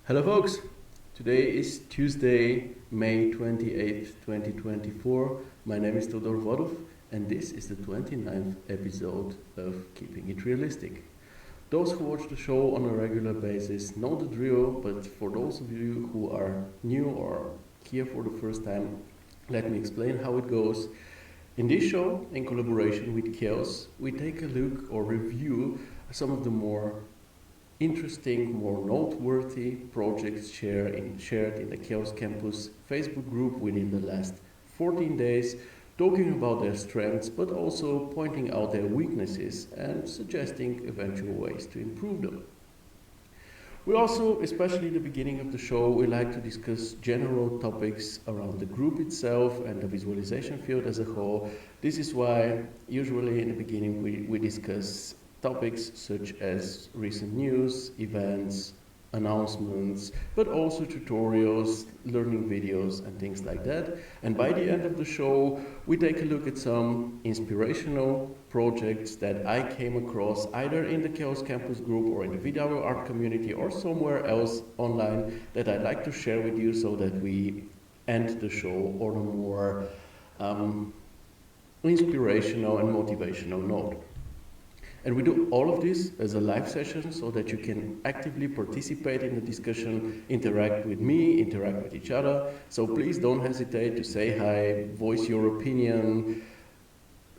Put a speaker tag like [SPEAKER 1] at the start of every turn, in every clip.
[SPEAKER 1] Hello folks, today is Tuesday, May 28th, 2024. My name is Todor Vodov and this is the 29th episode of Keeping It Realistic. Those who watch the show on a regular basis know the drill, but for those of you who are new or here for the first time, let me explain how it goes. In this show, in collaboration with Chaos, we take a look or review some of the more interesting, more noteworthy projects shared in the Chaos Campus Facebook group within the last 14 days, talking about their strengths, but also pointing out their weaknesses and suggesting eventual ways to improve them. We also, especially at the beginning of the show, we like to discuss general topics around the group itself and the visualization field as a whole. This is why usually in the beginning we discuss topics such as recent news, events, announcements, but also tutorials, learning videos and things like that. And by the end of the show, we take a look at some inspirational projects that I came across either in the Chaos Campus group or in the video art community or somewhere else online that I'd like to share with you so that we end the show on a more inspirational and motivational note. And we do all of this as a live session so that you can actively participate in the discussion, interact with me, interact with each other. So please don't hesitate to say hi, voice your opinion,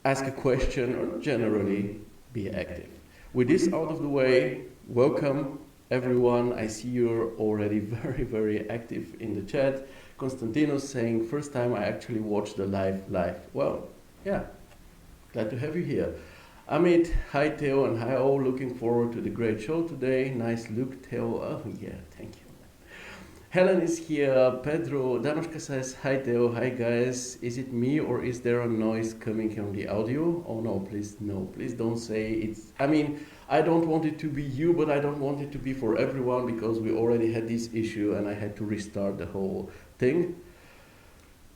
[SPEAKER 1] ask a question, or generally be active. With this out of the way, welcome everyone. I see you're already very, very active in the chat. Konstantinos saying, first time I actually watched the live. Well, yeah, glad to have you here. Amit, hi Theo, and hi all, looking forward to the great show today. Nice look, Theo. Oh yeah, thank you. Helen is here, Pedro, Danushka says, hi Theo, hi guys. Is it me or is there a noise coming from the audio? Oh no, please don't say it's, I don't want it to be you, but I don't want it to be for everyone because we already had this issue and I had to restart the whole thing.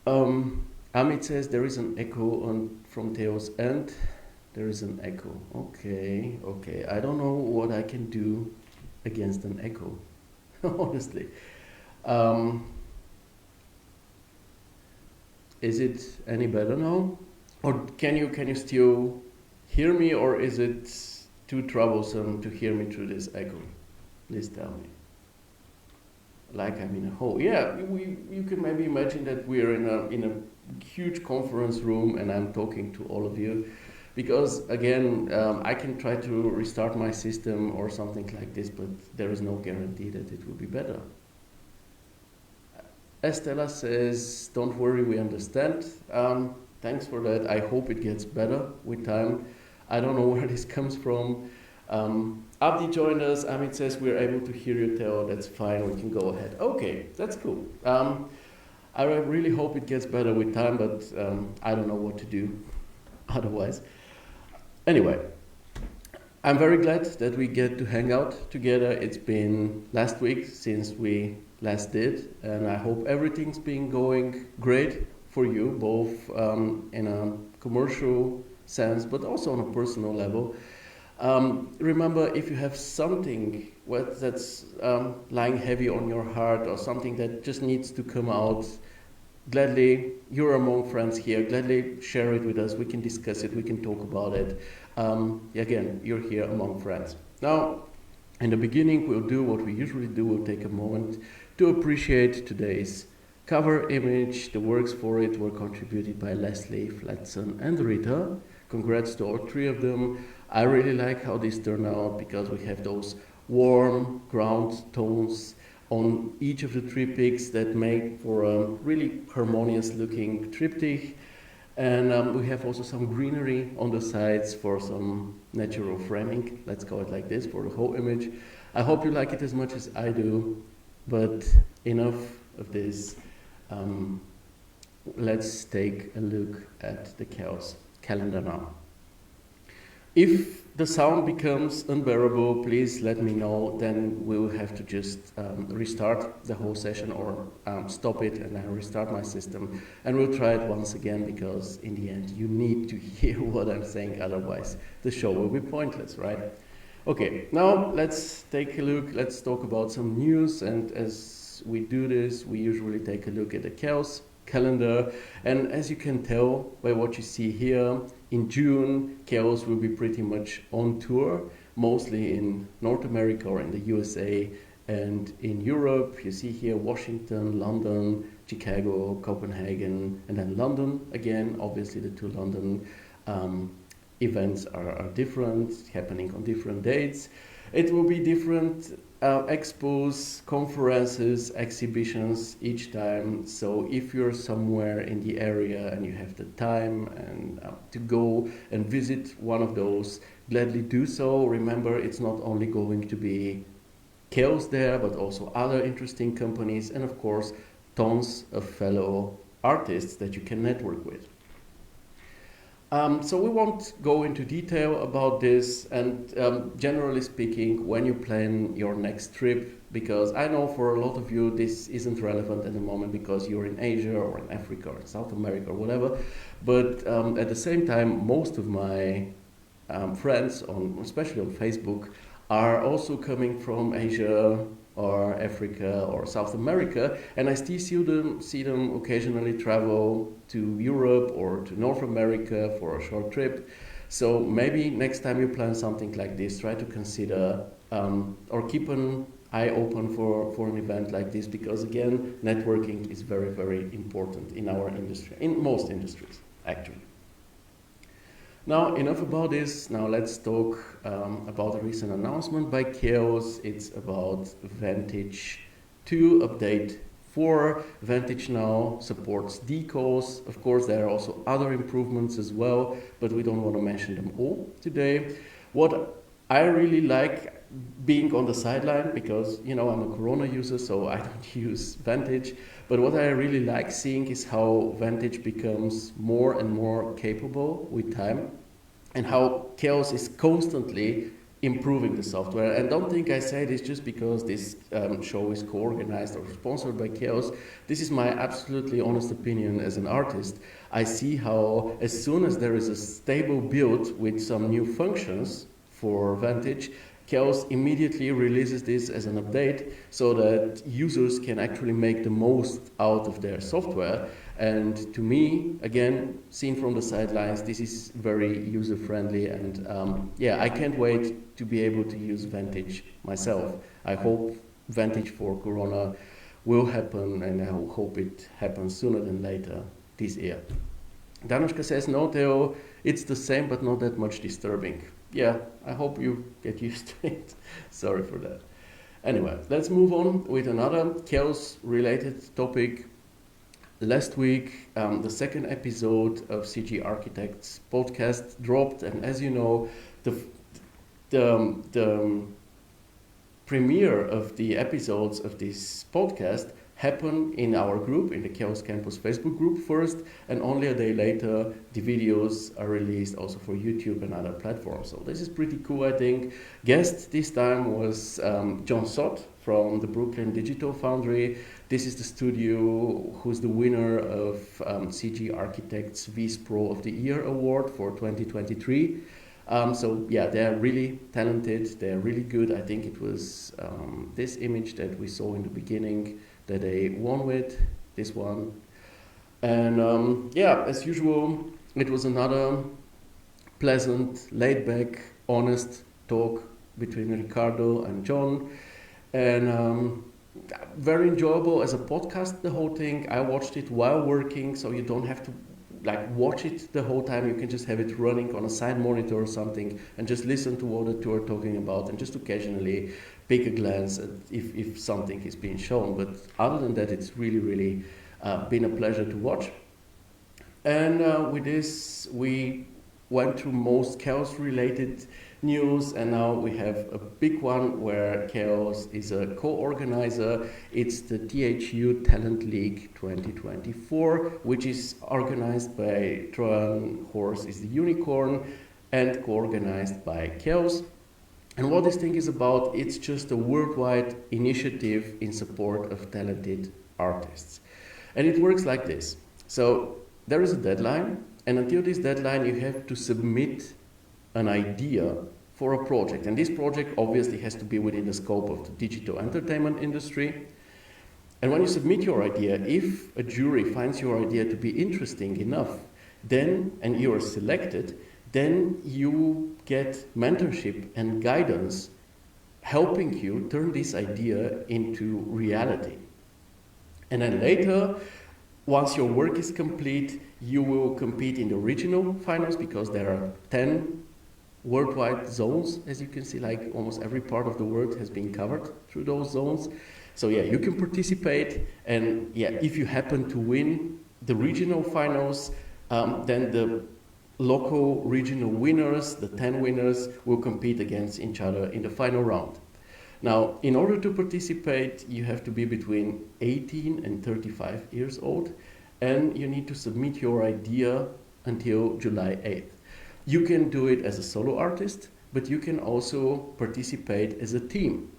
[SPEAKER 1] Amit says there is an echo from Theo's end. There is an echo. Okay. I don't know what I can do against an echo, honestly. Is it any better now? Or can you still hear me, or is it too troublesome to hear me through this echo? Please tell me. Like I'm in a hole. Yeah, you can maybe imagine that we're in a huge conference room and I'm talking to all of you. Because again, I can try to restart my system or something like this, but there is no guarantee that it will be better. Estella says, don't worry, we understand. Thanks for that. I hope it gets better with time. I don't know where this comes from. Abdi joined us. Amit says, we're able to hear you, Theo. That's fine. We can go ahead. Okay, that's cool. I really hope it gets better with time, but I don't know what to do otherwise. Anyway, I'm very glad that we get to hang out together. It's been last week since we last did, and I hope everything's been going great for you, both in a commercial sense, but also on a personal level. Remember, if you have something that's lying heavy on your heart or something that just needs to come out, gladly, you're among friends here, gladly share it with us, we can discuss it, we can talk about it. Again, you're here among friends. Now, in the beginning, we'll do what we usually do, we'll take a moment to appreciate today's cover image. The works for it were contributed by Leslie, Flatson, and Rita. Congrats to all three of them. I really like how this turned out because we have those warm ground tones on each of the three pics that make for a really harmonious looking triptych. And we have also some greenery on the sides for some natural framing, let's call it like this, for the whole image. I hope you like it as much as I do, but enough of this. Let's take a look at the Chaos calendar now. If the sound becomes unbearable, please let me know, then we will have to just restart the whole session or stop it and then restart my system. And we'll try it once again because in the end you need to hear what I'm saying, otherwise the show will be pointless, right? Okay, now let's take a look, let's talk about some news, and as we do this, we usually take a look at the Chaos calendar, and as you can tell by what you see here, in June, Chaos will be pretty much on tour, mostly in North America or in the USA, and in Europe, you see here Washington, London, Chicago, Copenhagen, and then London again. Obviously, the two London events are different, happening on different dates. It will be different expos, conferences, exhibitions each time. So if you're somewhere in the area and you have the time and to go and visit one of those, gladly do so. Remember, it's not only going to be Chaos there, but also other interesting companies, and of course, tons of fellow artists that you can network with. So we won't go into detail about this, and generally speaking, when you plan your next trip, because I know for a lot of you this isn't relevant at the moment because you're in Asia or in Africa or South America or whatever, but at the same time, most of my friends, especially on Facebook, are also coming from Asia or Africa or South America, and I still see them occasionally travel to Europe or to North America for a short trip. So maybe next time you plan something like this, try to consider or keep an eye open for an event like this, because again, networking is very, very important in our industry, in most industries actually. Now, enough about this. Now let's talk about a recent announcement by Chaos. It's about Vantage 2 Update 4. Vantage now supports decals. Of course, there are also other improvements as well, but we don't want to mention them all today. What I really like being on the sideline, because I'm a Corona user, so I don't use Vantage, but what I really like seeing is how Vantage becomes more and more capable with time, and how Chaos is constantly improving the software. And don't think I say this just because this show is co-organized or sponsored by Chaos. This is my absolutely honest opinion as an artist. I see how as soon as there is a stable build with some new functions for Vantage, Chaos immediately releases this as an update so that users can actually make the most out of their software. And to me, again, seen from the sidelines, this is very user-friendly, and I can't wait to be able to use Vantage myself. I hope Vantage for Corona will happen, and I hope it happens sooner than later this year. Danushka says, no, Theo, it's the same, but not that much disturbing. Yeah, I hope you get used to it. Sorry for that. Anyway, let's move on with another Chaos-related topic. Last week, the second episode of CG Architects podcast dropped, and as you know, the premiere of the episodes of this podcast happened in our group, in the Chaos Campus Facebook group first, and only a day later, the videos are released also for YouTube and other platforms. So this is pretty cool, I think. Guest this time was John Sott from the Brooklyn Digital Foundry. This is the studio who's the winner of CG Architects Vice Pro of the Year Award for 2023. They're really talented, they're really good. I think it was this image that we saw in the beginning that they won with, this one. And as usual, it was another pleasant, laid-back, honest talk between Ricardo and John. And very enjoyable as a podcast, the whole thing. I watched it while working, so you don't have to watch it the whole time. You can just have it running on a side monitor or something and just listen to what the two are talking about, and just occasionally take a glance at if something is being shown. But other than that, it's really, really been a pleasure to watch. And with this, we went through most Chaos-related news, and now we have a big one where Chaos is a co-organizer. It's the THU Talent League 2024, which is organized by Trojan Horse is the Unicorn and co-organized by Chaos. And what this thing is about, it's just a worldwide initiative in support of talented artists. And it works like this. So there is a deadline, and until this deadline you have to submit an idea for a project. And this project obviously has to be within the scope of the digital entertainment industry. And when you submit your idea, if a jury finds your idea to be interesting enough, then, and you are selected, then you get mentorship and guidance helping you turn this idea into reality. And then later, once your work is complete, you will compete in the regional finals, because there are 10 worldwide zones. As you can see, like almost every part of the world has been covered through those zones. So yeah, you can participate, and yeah, if you happen to win the regional finals, then the local regional winners, the 10 winners, will compete against each other in the final round. Now, in order to participate, you have to be between 18 and 35 years old, and you need to submit your idea until July 8th. You can do it as a solo artist, but you can also participate as a team.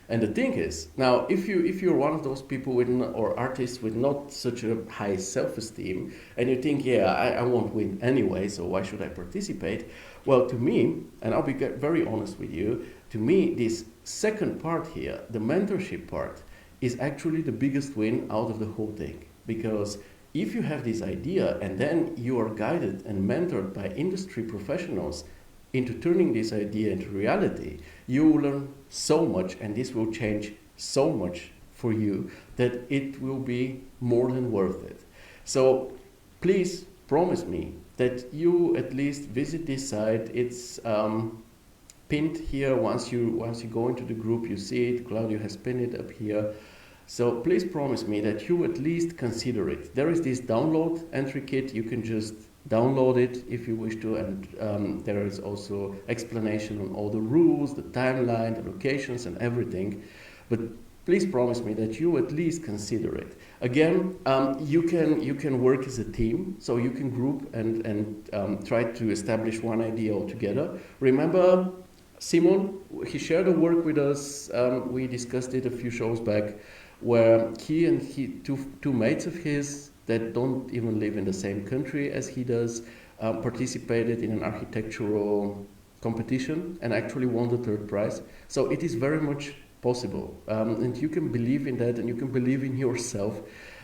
[SPEAKER 1] And the thing is, now, if you're one of those people or artists with not such a high self-esteem, and you think, yeah, I won't win anyway, so why should I participate? Well, to me, and I'll be very honest with you, to me, this second part here, the mentorship part, is actually the biggest win out of the whole thing. Because if you have this idea and then you are guided and mentored by industry professionals into turning this idea into reality, you will learn so much, and this will change so much for you that it will be more than worth it. So please promise me that you at least visit this site. It's pinned here. Once you go into the group, you see it. Claudio has pinned it up here. So please promise me that you at least consider it. There is this download entry kit. You can just download it if you wish to, and there is also explanation on all the rules, the timeline, the locations, and everything. But please promise me that you at least consider it. Again, you can work as a team, so you can group and try to establish one idea altogether. Remember, Simon, he shared a work with us. We discussed it a few shows back, where he and two mates of his that don't even live in the same country as he does participated in an architectural competition and actually won the third prize. So it is very much possible, and you can believe in that, and you can believe in yourself.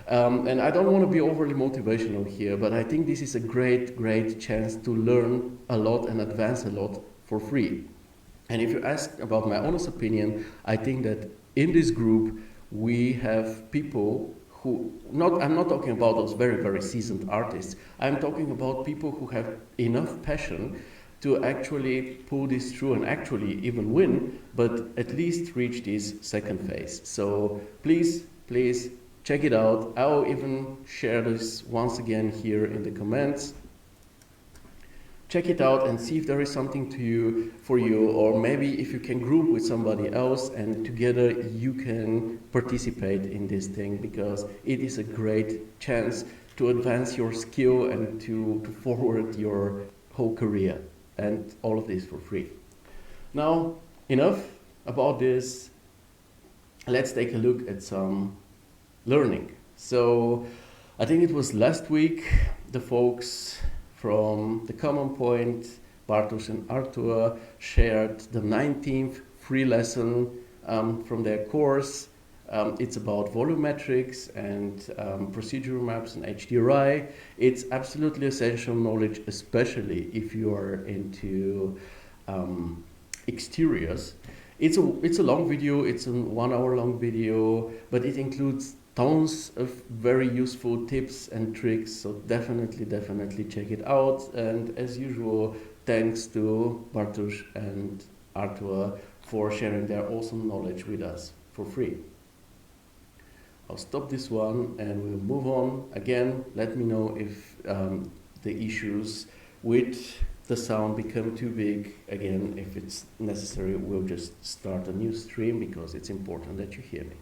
[SPEAKER 1] And I don't want to be overly motivational here, but I think this is a great chance to learn a lot and advance a lot for free. And if you ask about my honest opinion, I think that in this group we have people who, I'm not talking about those very seasoned artists. I'm talking about people who have enough passion to actually pull this through and actually even win, but at least reach this second phase. So please check it out. I'll even share this once again here in the comments. Check it out and see if there is something for you, or maybe if you can group with somebody else and together you can participate in this thing, because it is a great chance to advance your skill and to forward your whole career, and all of this for free. Now, enough about this. Let's take a look at some learning. So I think it was last week the folks from the Common Point, Bartosz and Artur, shared the 19th free lesson from their course. It's about volumetrics and procedural maps and HDRI. It's absolutely essential knowledge, especially if you are into exteriors. It's a long video, it's a 1 hour long video, but it includes tons of very useful tips and tricks, so definitely check it out. And as usual, thanks to Bartosz and Artur for sharing their awesome knowledge with us for free. I'll stop this one and we'll move on. Again, let me know if the issues with the sound become too big. Again, if it's necessary, we'll just start a new stream, because it's important that you hear me.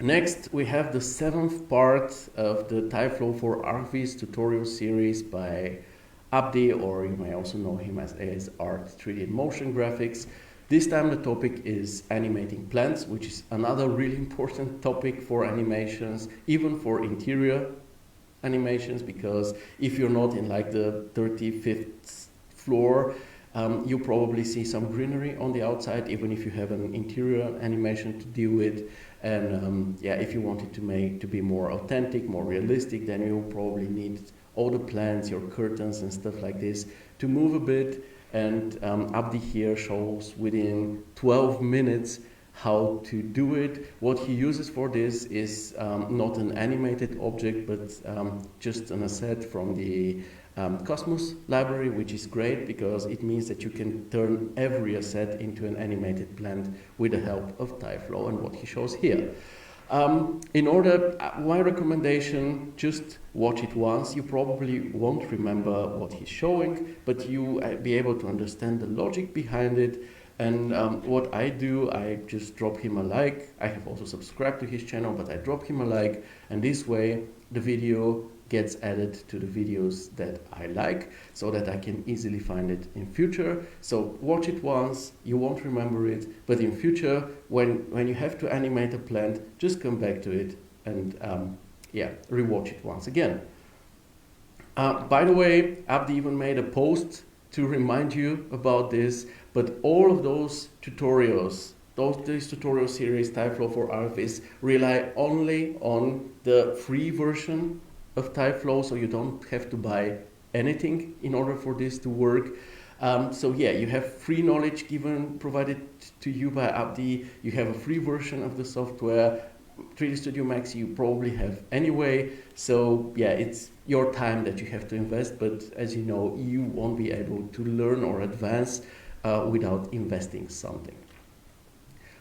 [SPEAKER 1] Next, we have the 7th part of the TyFlow for RVs tutorial series by Abdi, or you may also know him as AS Art 3D and Motion Graphics. This time the topic is animating plants, which is another really important topic for animations, even for interior animations, because if you're not in like the 35th floor, You probably see some greenery on the outside, even if you have an interior animation to deal with. And yeah, if you want it to be more authentic, more realistic, then you probably need all the plants, your curtains and stuff like this to move a bit. And Abdi here shows within 12 minutes how to do it. What he uses for this is not an animated object, but just an asset from the Cosmos library, which is great because it means that you can turn every asset into an animated plant with the help of Tyflow and what he shows here. My recommendation, just watch it once. You probably won't remember what he's showing, but you be able to understand the logic behind it. And what I do, I just drop him a like. I have also subscribed to his channel, but I drop him a like, and this way the video gets added to the videos that I like, so that I can easily find it in future. So watch it once, you won't remember it, but in future, when you have to animate a plant, just come back to it and yeah, rewatch it once again. By the way, Abdi even made a post to remind you about this, but all of those tutorials, this tutorial series, Tyflow for Artists, rely only on the free version of Tyflow, so you don't have to buy anything in order for this to work. So yeah, you have free knowledge provided to you by Abdi. You have a free version of the software. 3D Studio Max you probably have anyway. So yeah, it's your time that you have to invest, but as you know, you won't be able to learn or advance without investing something.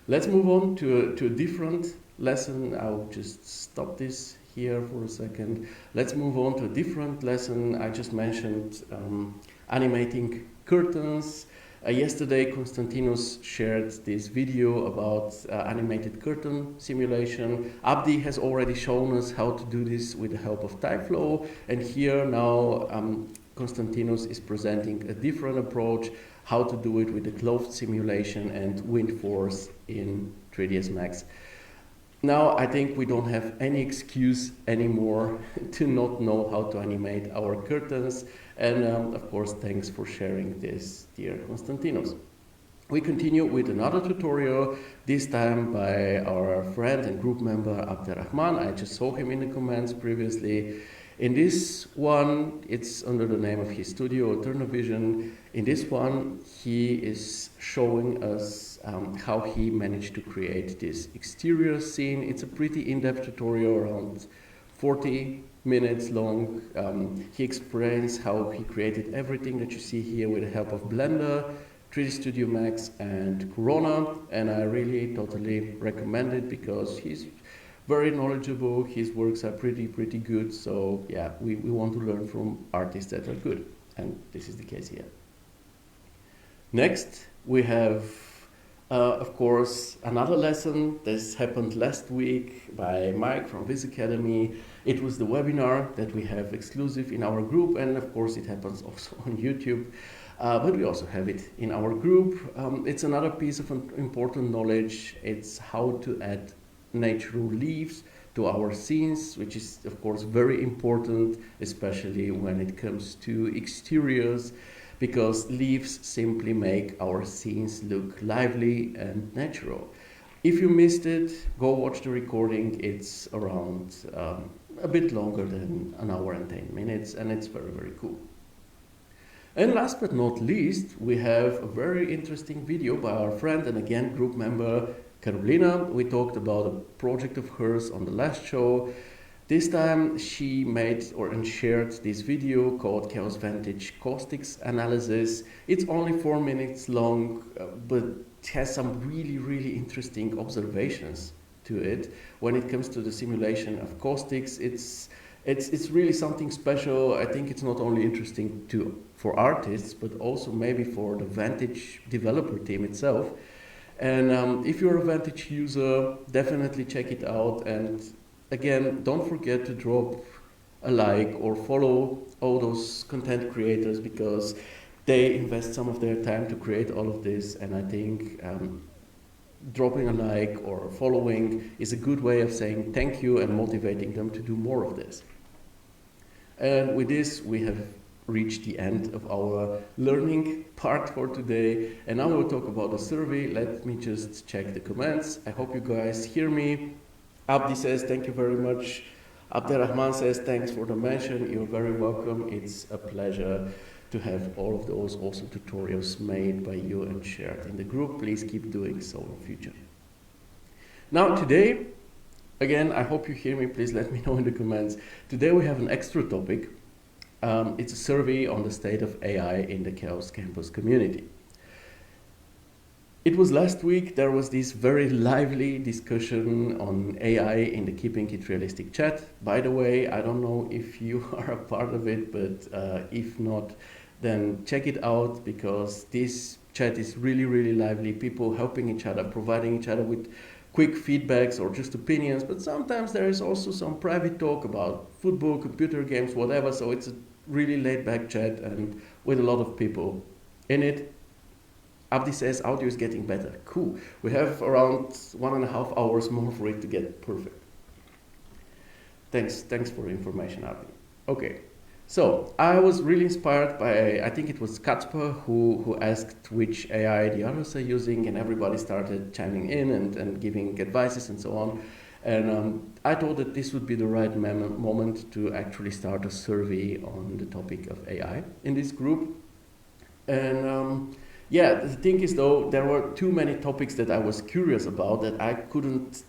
[SPEAKER 1] Let's move on to a different lesson. I'll just stop this here for a second. Let's move on to a different lesson. I just mentioned animating curtains. Yesterday, Konstantinos shared this video about animated curtain simulation. Abdi has already shown us how to do this with the help of Tyflow, and here now Konstantinos is presenting a different approach, how to do it with the clothed simulation and wind force in 3ds Max. Now I think we don't have any excuse anymore to not know how to animate our curtains, and of course thanks for sharing this, dear Konstantinos. We continue with another tutorial, this time by our friend and group member Abderrahman. I just saw him in the comments previously. In this one, it's under the name of his studio, Eternovision. In this one, he is showing us how he managed to create this exterior scene. It's a pretty in-depth tutorial, around 40 minutes long. He explains how he created everything that you see here with the help of Blender, 3D Studio Max and Corona, and I really totally recommend it because he's very knowledgeable, his works are pretty good, so yeah, we want to learn from artists that are good, and this is the case here. Next, we have, of course, another lesson. This happened last week by Mike from Viz Academy. It was the webinar that we have exclusive in our group, and of course it happens also on YouTube, but we also have it in our group. It's another piece of important knowledge. It's how to add natural leaves to our scenes, which is of course very important, especially when it comes to exteriors, because leaves simply make our scenes look lively and natural. If you missed it, go watch the recording. It's around a bit longer than an hour and 10 minutes, and it's very cool. And last but not least, we have a very interesting video by our friend and again group member Carolina. We talked about a project of hers on the last show. This time she made and shared this video called Chaos Vantage Caustics Analysis. It's only 4 minutes long, but it has some really interesting observations to it. When it comes to the simulation of caustics, it's really something special. I think it's not only interesting for artists, but also maybe for the Vantage developer team itself. And if you're a Vantage user, definitely check it out. And again, don't forget to drop a like or follow all those content creators, because they invest some of their time to create all of this. And I think dropping a like or following is a good way of saying thank you and motivating them to do more of this. And with this, we have reached the end of our learning part for today, and now we'll talk about the survey. Let me just check the comments. I hope you guys hear me. Abdi says, thank you very much. Abderrahman says, thanks for the mention. You're very welcome. It's a pleasure to have all of those awesome tutorials made by you and shared in the group. Please keep doing so in future. Now today, again, I hope you hear me. Please let me know in the comments. Today we have an extra topic. It's a survey on the state of AI in the Chaos Campus community. It was last week, there was this very lively discussion on AI in the Keeping It Realistic chat. By the way, I don't know if you are a part of it, but if not, then check it out, because this chat is really, really lively. People helping each other, providing each other with quick feedbacks or just opinions, but sometimes there is also some private talk about football, computer games, whatever, so it's a really laid-back chat and with a lot of people in it. Abdi says audio is getting better. Cool. We have around 1.5 hours more for it to get perfect. Thanks for the information, Abdi. Okay, so I was really inspired by, I think it was Katzper who asked which AI the others are using, and everybody started chiming in and giving advices and so on. And I thought that this would be the right moment to actually start a survey on the topic of AI in this group. And yeah, the thing is though, there were too many topics that I was curious about that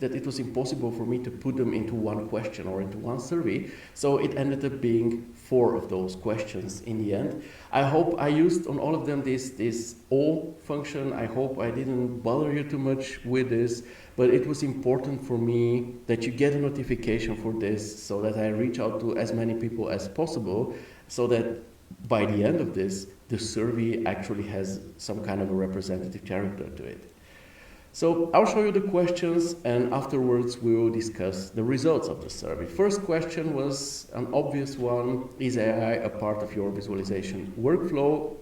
[SPEAKER 1] it was impossible for me to put them into one question or into one survey. So it ended up being 4 of those questions in the end. I hope I used on all of them this all function. I hope I didn't bother you too much with this, but it was important for me that you get a notification for this so that I reach out to as many people as possible, so that by the end of this, the survey actually has some kind of a representative character to it. So I'll show you the questions, and afterwards we will discuss the results of the survey. First question was an obvious one: is AI a part of your visualization workflow?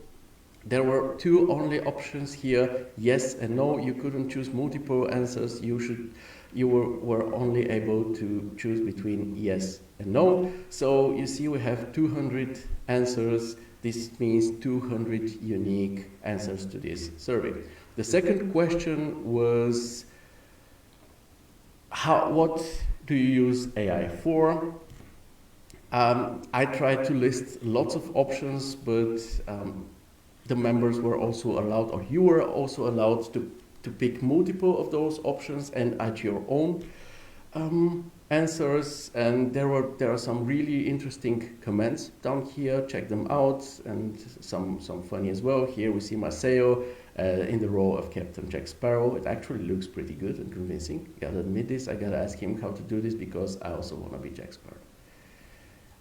[SPEAKER 1] There were 2 only options here, yes and no. You couldn't choose multiple answers. You were only able to choose between yes and no. So you see we have 200 answers. This means 200 unique answers to this survey. The second question was, what do you use AI for? I tried to list lots of options, but the members were also allowed, or you were also allowed to pick multiple of those options and add your own answers. And there are some really interesting comments down here. Check them out, and some funny as well. Here we see Maceo in the role of Captain Jack Sparrow. It actually looks pretty good and convincing. Gotta admit this. I gotta ask him how to do this, because I also want to be Jack Sparrow.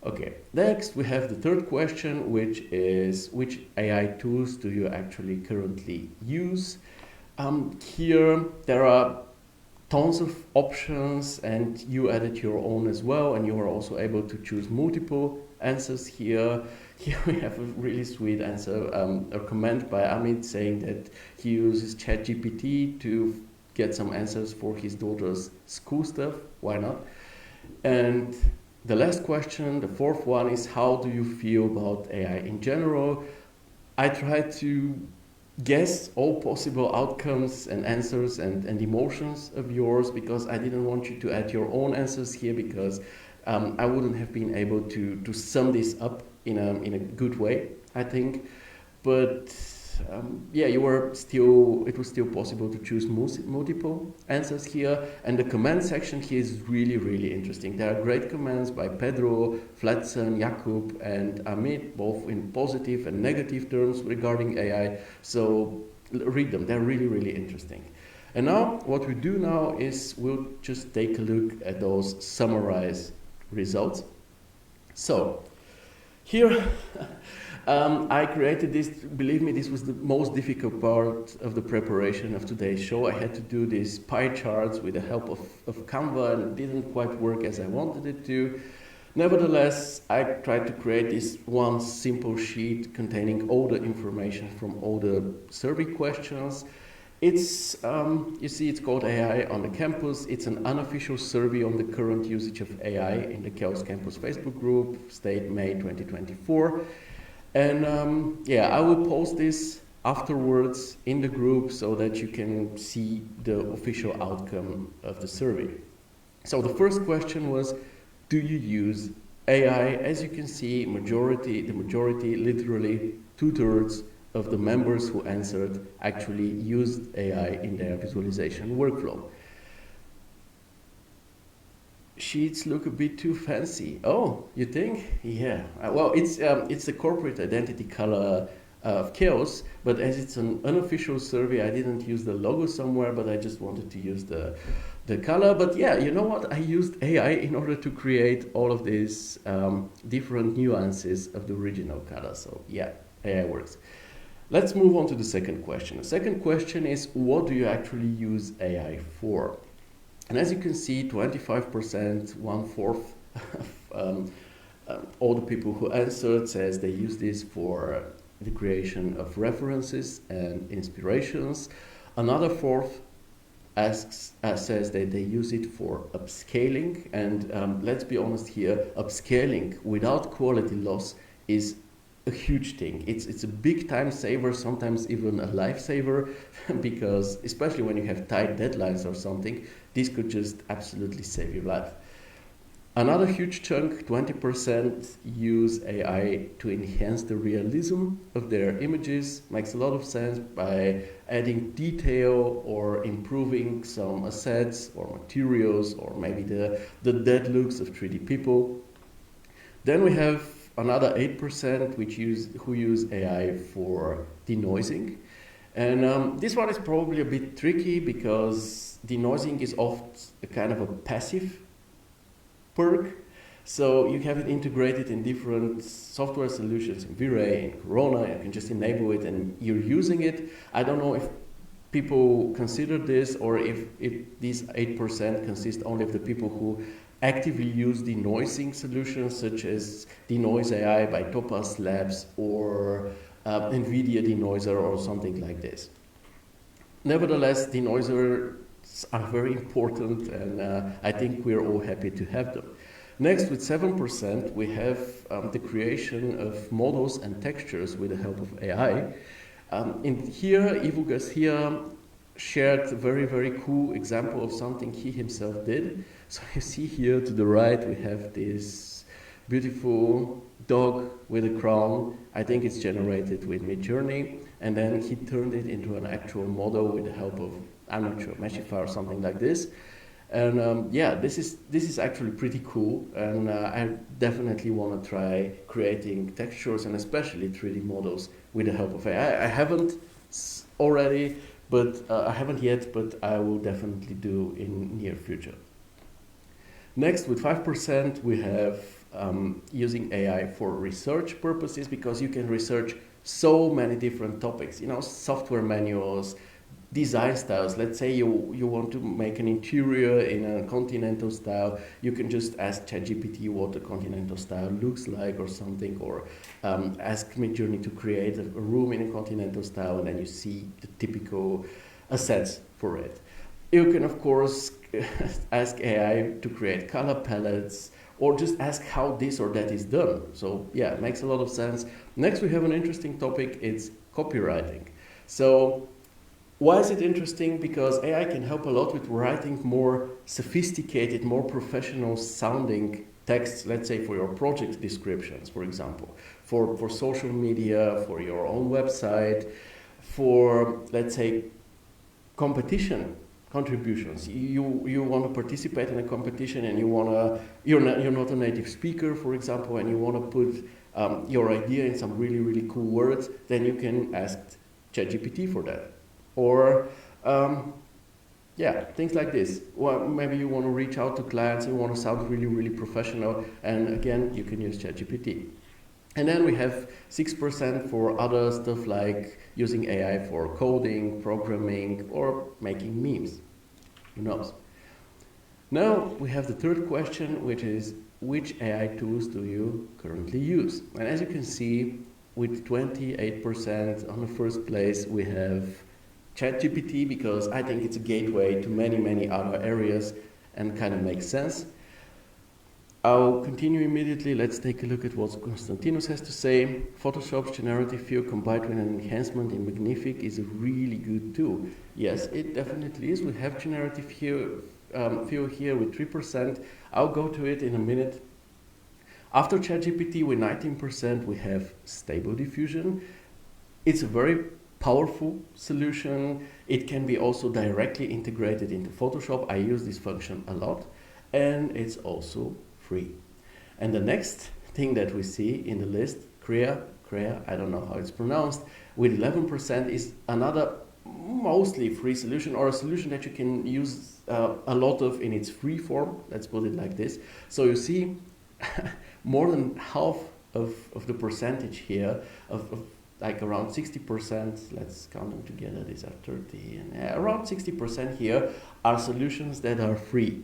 [SPEAKER 1] Okay, next we have the third question, which is, which AI tools do you actually currently use? Here there are tons of options, and you added your own as well, and you are also able to choose multiple answers here. Here we have a really sweet answer, a comment by Amit saying that he uses ChatGPT to get some answers for his daughter's school stuff. Why not? And the last question, the fourth one, is how do you feel about AI in general? I tried to guess all possible outcomes and answers and emotions of yours, because I didn't want you to add your own answers here, because I wouldn't have been able to sum this up in a good way, I think. But yeah, it was still possible to choose multiple answers here. And the comment section here is really, really interesting. There are great comments by Pedro, Flatson, Jakub, and Amit, both in positive and negative terms regarding AI. So read them, they're really, really interesting. And now, what we do now is we'll just take a look at those summarized results. So, here, I created this. Believe me, this was the most difficult part of the preparation of today's show. I had to do these pie charts with the help of Canva, and it didn't quite work as I wanted it to. Nevertheless, I tried to create this one simple sheet containing all the information from all the survey questions. It's, you see, it's called AI on the Campus. It's an unofficial survey on the current usage of AI in the Chaos Campus Facebook group, state May 2024. And yeah, I will post this afterwards in the group so that you can see the official outcome of the survey. So the first question was, do you use AI? As you can see, the majority, literally 2/3 of the members who answered actually used AI in their visualization workflow. Sheets look a bit too fancy. Oh, you think? Yeah. Well, it's the corporate identity color of chaos, but as it's an unofficial survey, I didn't use the logo somewhere, but I just wanted to use the color. But yeah, you know what? I used AI in order to create all of these different nuances of the original color. So yeah, AI works. Let's move on to the second question. The second question is, what do you actually use AI for? And as you can see, 25%, 1/4 of all the people who answered says they use this for the creation of references and inspirations. Another fourth says that they use it for upscaling. And let's be honest here, upscaling without quality loss is a huge thing. It's a big time saver, sometimes even a lifesaver, because especially when you have tight deadlines or something, this could just absolutely save your life. Another huge chunk, 20%, use AI to enhance the realism of their images. Makes a lot of sense by adding detail or improving some assets or materials or maybe the dead looks of 3D people. Then we have another 8% who use AI for denoising. And this one is probably a bit tricky because denoising is often a kind of a passive perk. So you have it integrated in different software solutions, in V-Ray, in Corona, you can just enable it and you're using it. I don't know if people consider this or if these 8% consist only of the people who actively use denoising solutions such as Denoise AI by Topaz Labs or NVIDIA Denoiser or something like this. Nevertheless, denoisers are very important and I think we're all happy to have them. Next, with 7%, we have the creation of models and textures with the help of AI. In here, Ivo Garcia shared a very, very cool example of something he himself did. So you see here to the right, we have this beautiful dog with a crown. I think it's generated with Midjourney. And then he turned it into an actual model with the help of, I'm not sure, Meshify or something like this. And yeah, this is actually pretty cool. And I definitely want to try creating textures and especially 3D models with the help of AI. I haven't already, but I haven't yet, but I will definitely do in near future. Next, with 5%, we have using AI for research purposes because you can research so many different topics, you know, software manuals, design styles. Let's say you want to make an interior in a continental style, you can just ask ChatGPT what the continental style looks like or something, or ask Midjourney to create a room in a continental style, and then you see the typical assets for it. You can, of course, ask AI to create color palettes, or just ask how this or that is done. So yeah, it makes a lot of sense. Next, we have an interesting topic, it's copywriting. So why is it interesting? Because AI can help a lot with writing more sophisticated, more professional sounding texts, let's say for your project descriptions, for example, for social media, for your own website, for, let's say, competition contributions. You want to participate in a competition and you're not a native speaker, for example, and you want to put your idea in some really, really cool words, then you can ask ChatGPT for that. Or, yeah, things like this. Well, maybe you want to reach out to clients, you want to sound really, really professional, and again, you can use ChatGPT. And then we have 6% for other stuff like using AI for coding, programming, or making memes. Who knows? Now we have the third question, which is, which AI tools do you currently use? And as you can see, with 28% on the first place, we have ChatGPT, because I think it's a gateway to many, many other areas and kind of makes sense. I'll continue immediately. Let's take a look at what Konstantinos has to say. Photoshop's generative fill combined with an enhancement in Magnific is a really good tool. Yes, it definitely is. We have generative fill here with 3%. I'll go to it in a minute. After ChatGPT with 19%, we have Stable Diffusion. It's a very powerful solution. It can be also directly integrated into Photoshop. I use this function a lot. And it's also free. And the next thing that we see in the list, Crea, I don't know how it's pronounced, with 11% is another mostly free solution, or a solution that you can use a lot of in its free form. Let's put it like this. So you see more than half of the percentage here of like around 60%, let's count them together, these are 30, and around 60% here are solutions that are free.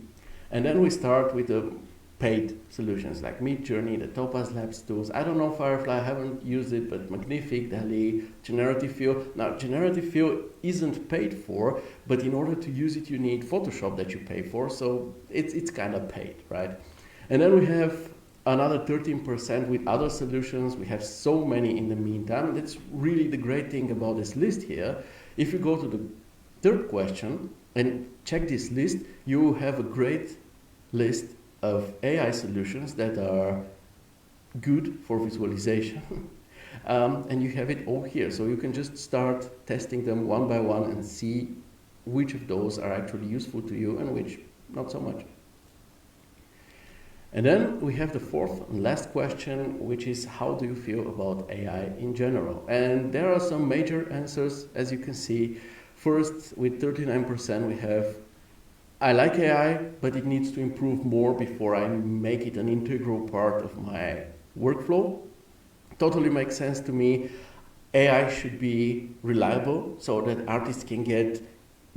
[SPEAKER 1] And then we start with the paid solutions like Midjourney, the Topaz Labs tools. I don't know Firefly, I haven't used it, but Magnific, DALL-E, Generative Fill. Now, Generative Fill isn't paid for, but in order to use it, you need Photoshop that you pay for, so it's kind of paid, right? And then we have another 13% with other solutions. We have so many in the meantime. That's really the great thing about this list here. If you go to the third question and check this list, you have a great list of AI solutions that are good for visualization. And you have it all here. So you can just start testing them one by one and see which of those are actually useful to you and which not so much. And then we have the fourth and last question, which is how do you feel about AI in general? And there are some major answers, as you can see. First, with 39%, we have, I like AI, but it needs to improve more before I make it an integral part of my workflow. Totally makes sense to me. AI should be reliable so that artists can get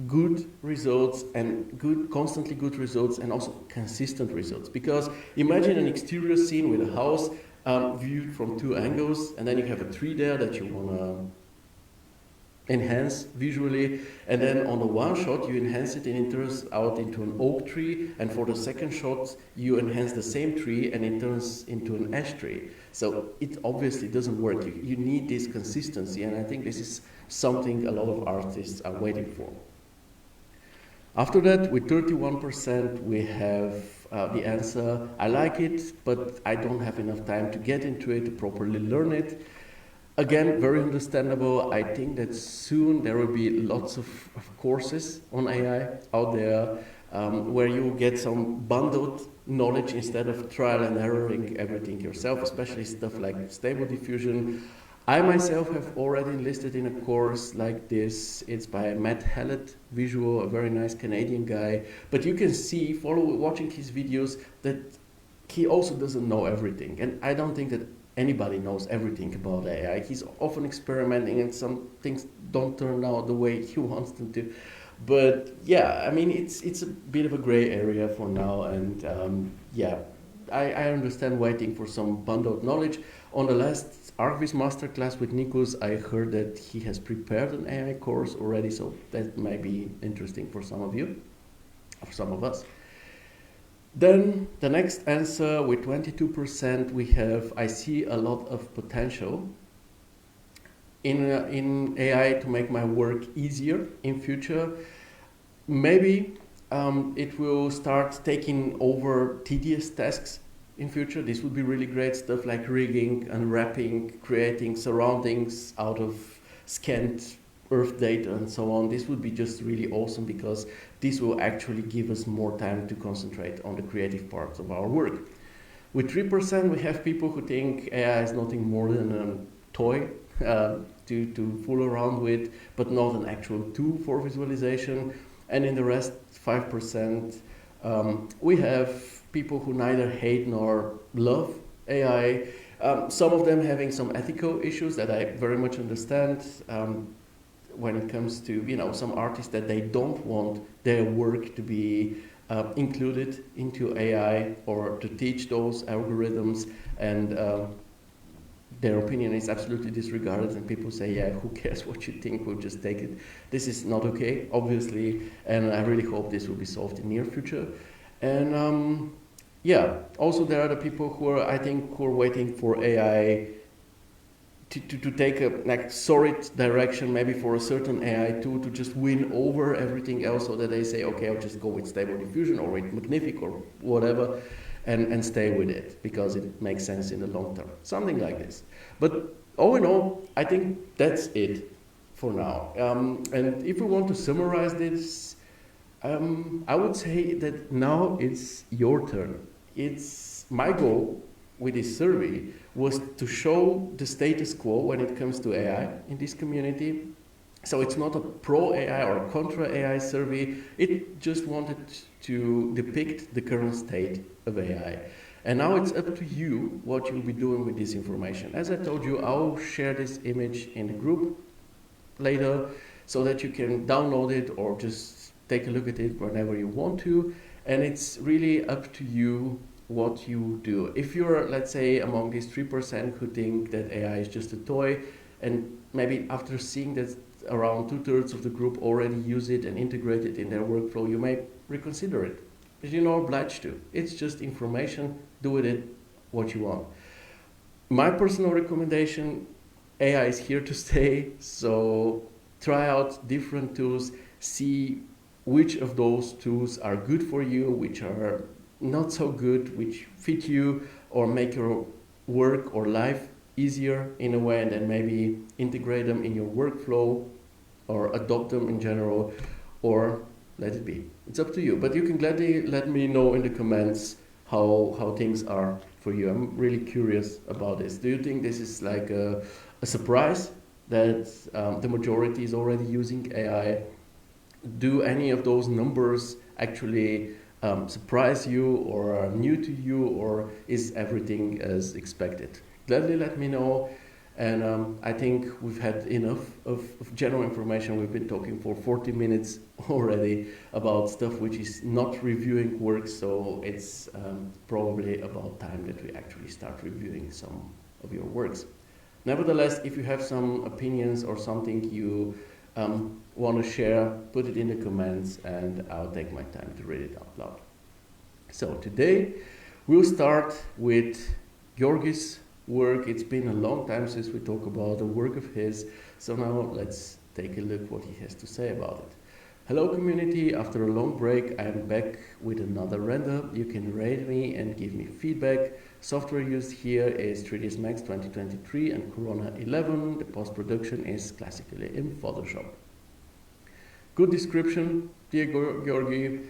[SPEAKER 1] good results and constantly good results and also consistent results. Because imagine an exterior scene with a house viewed from two angles, and then you have a tree there that you want to enhance visually, and then on the one shot you enhance it and it turns out into an oak tree, and for the second shot you enhance the same tree and it turns into an ash tree. So it obviously doesn't work. You need this consistency, and I think this is something a lot of artists are waiting for. After that, with 31%, we have the answer, I like it, but I don't have enough time to get into it, to properly learn it. Again, very understandable. I think that soon there will be lots of courses on AI out there where you will get some bundled knowledge instead of trial and erroring everything yourself, especially stuff like Stable Diffusion. I myself have already enlisted in a course like this. It's by Matt Hallett Visual, a very nice Canadian guy. But you can see, watching his videos, that he also doesn't know everything. And I don't think that anybody knows everything about AI. He's often experimenting and some things don't turn out the way he wants them to. But yeah, I mean, it's a bit of a gray area for now. And yeah, I understand waiting for some bundled knowledge. On the last ArcViz Masterclass with Nikos, I heard that he has prepared an AI course already, so that might be interesting for some of you, for some of us. Then the next answer with 22%, we have, I see a lot of potential in AI to make my work easier in future. Maybe it will start taking over tedious tasks in future. This would be really great, stuff like rigging, unwrapping, creating surroundings out of scanned Earth data and so on. This would be just really awesome because this will actually give us more time to concentrate on the creative parts of our work. With 3%, we have people who think AI is nothing more than a toy to fool around with, but not an actual tool for visualization. And in the rest, 5%, we have people who neither hate nor love AI. Some of them having some ethical issues that I very much understand when it comes to some artists that they don't want their work to be included into AI or to teach those algorithms, and their opinion is absolutely disregarded, and people say, yeah, who cares what you think, we'll just take it. This is not okay, obviously, and I really hope this will be solved in the near future. And yeah, also there are the people who are, I think, who are waiting for AI to take a like solid direction, maybe for a certain AI tool to just win over everything else, so that they say, okay, I'll just go with Stable Diffusion or with Magnific or whatever, and stay with it because it makes sense in the long term. Something like this. But all in all, I think that's it for now. And if we want to summarize this, I would say that now it's your turn. It's my goal with this survey was to show the status quo when it comes to AI in this community. So it's not a pro AI or a contra AI survey. It just wanted to depict the current state of AI. And now it's up to you what you'll be doing with this information. As I told you, I'll share this image in the group later so that you can download it or just take a look at it whenever you want to. And it's really up to you what you do. If you're, let's say, among these 3% who think that AI is just a toy, and maybe after seeing that around 2/3 of the group already use it and integrate it in their workflow, you may reconsider it. But you're not obliged to. It's just information. Do with it what you want. My personal recommendation, AI is here to stay, so try out different tools, see which of those tools are good for you, which are not so good, which fit you or make your work or life easier in a way, and then maybe integrate them in your workflow or adopt them in general, or let it be. It's up to you. But you can gladly let me know in the comments how things are for you. I'm really curious about this. Do you think this is like a surprise that the majority is already using AI? Do any of those numbers actually surprise you or are new to you, or is everything as expected? Gladly let me know. And I think we've had enough of general information. We've been talking for 40 minutes already about stuff which is not reviewing work, so it's probably about time that we actually start reviewing some of your works. Nevertheless, if you have some opinions or something you want to share, put it in the comments and I'll take my time to read it out loud. So today we'll start with Georgi's work. It's been a long time since we talk about a work of his, so now let's take a look what he has to say about it. Hello community, after a long break I am back with another render. You can rate me and give me feedback. Software used here is 3ds Max 2023 and Corona 11. The post-production is classically in Photoshop. Good description, dear Georgi.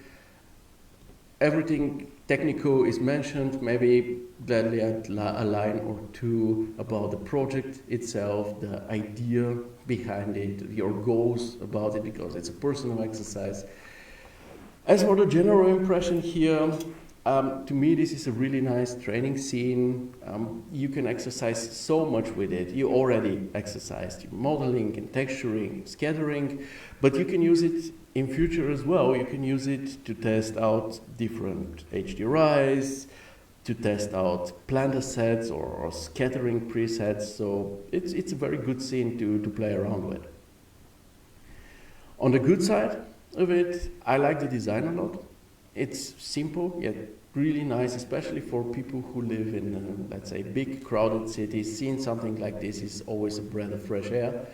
[SPEAKER 1] Everything technical is mentioned, maybe gladly add a line or two about the project itself, the idea behind it, your goals about it, because it's a personal exercise. As for the general impression here, to me this is a really nice training scene. You can exercise so much with it. You already exercised modeling and texturing, scattering, but you can use it in future as well. You can use it to test out different HDRIs, to test out planar sets or scattering presets. So it's a very good scene to play around with. On the good side of it, I like the design a lot. It's simple yet really nice, especially for people who live in, let's say, big crowded cities. Seeing something like this is always a breath of fresh air.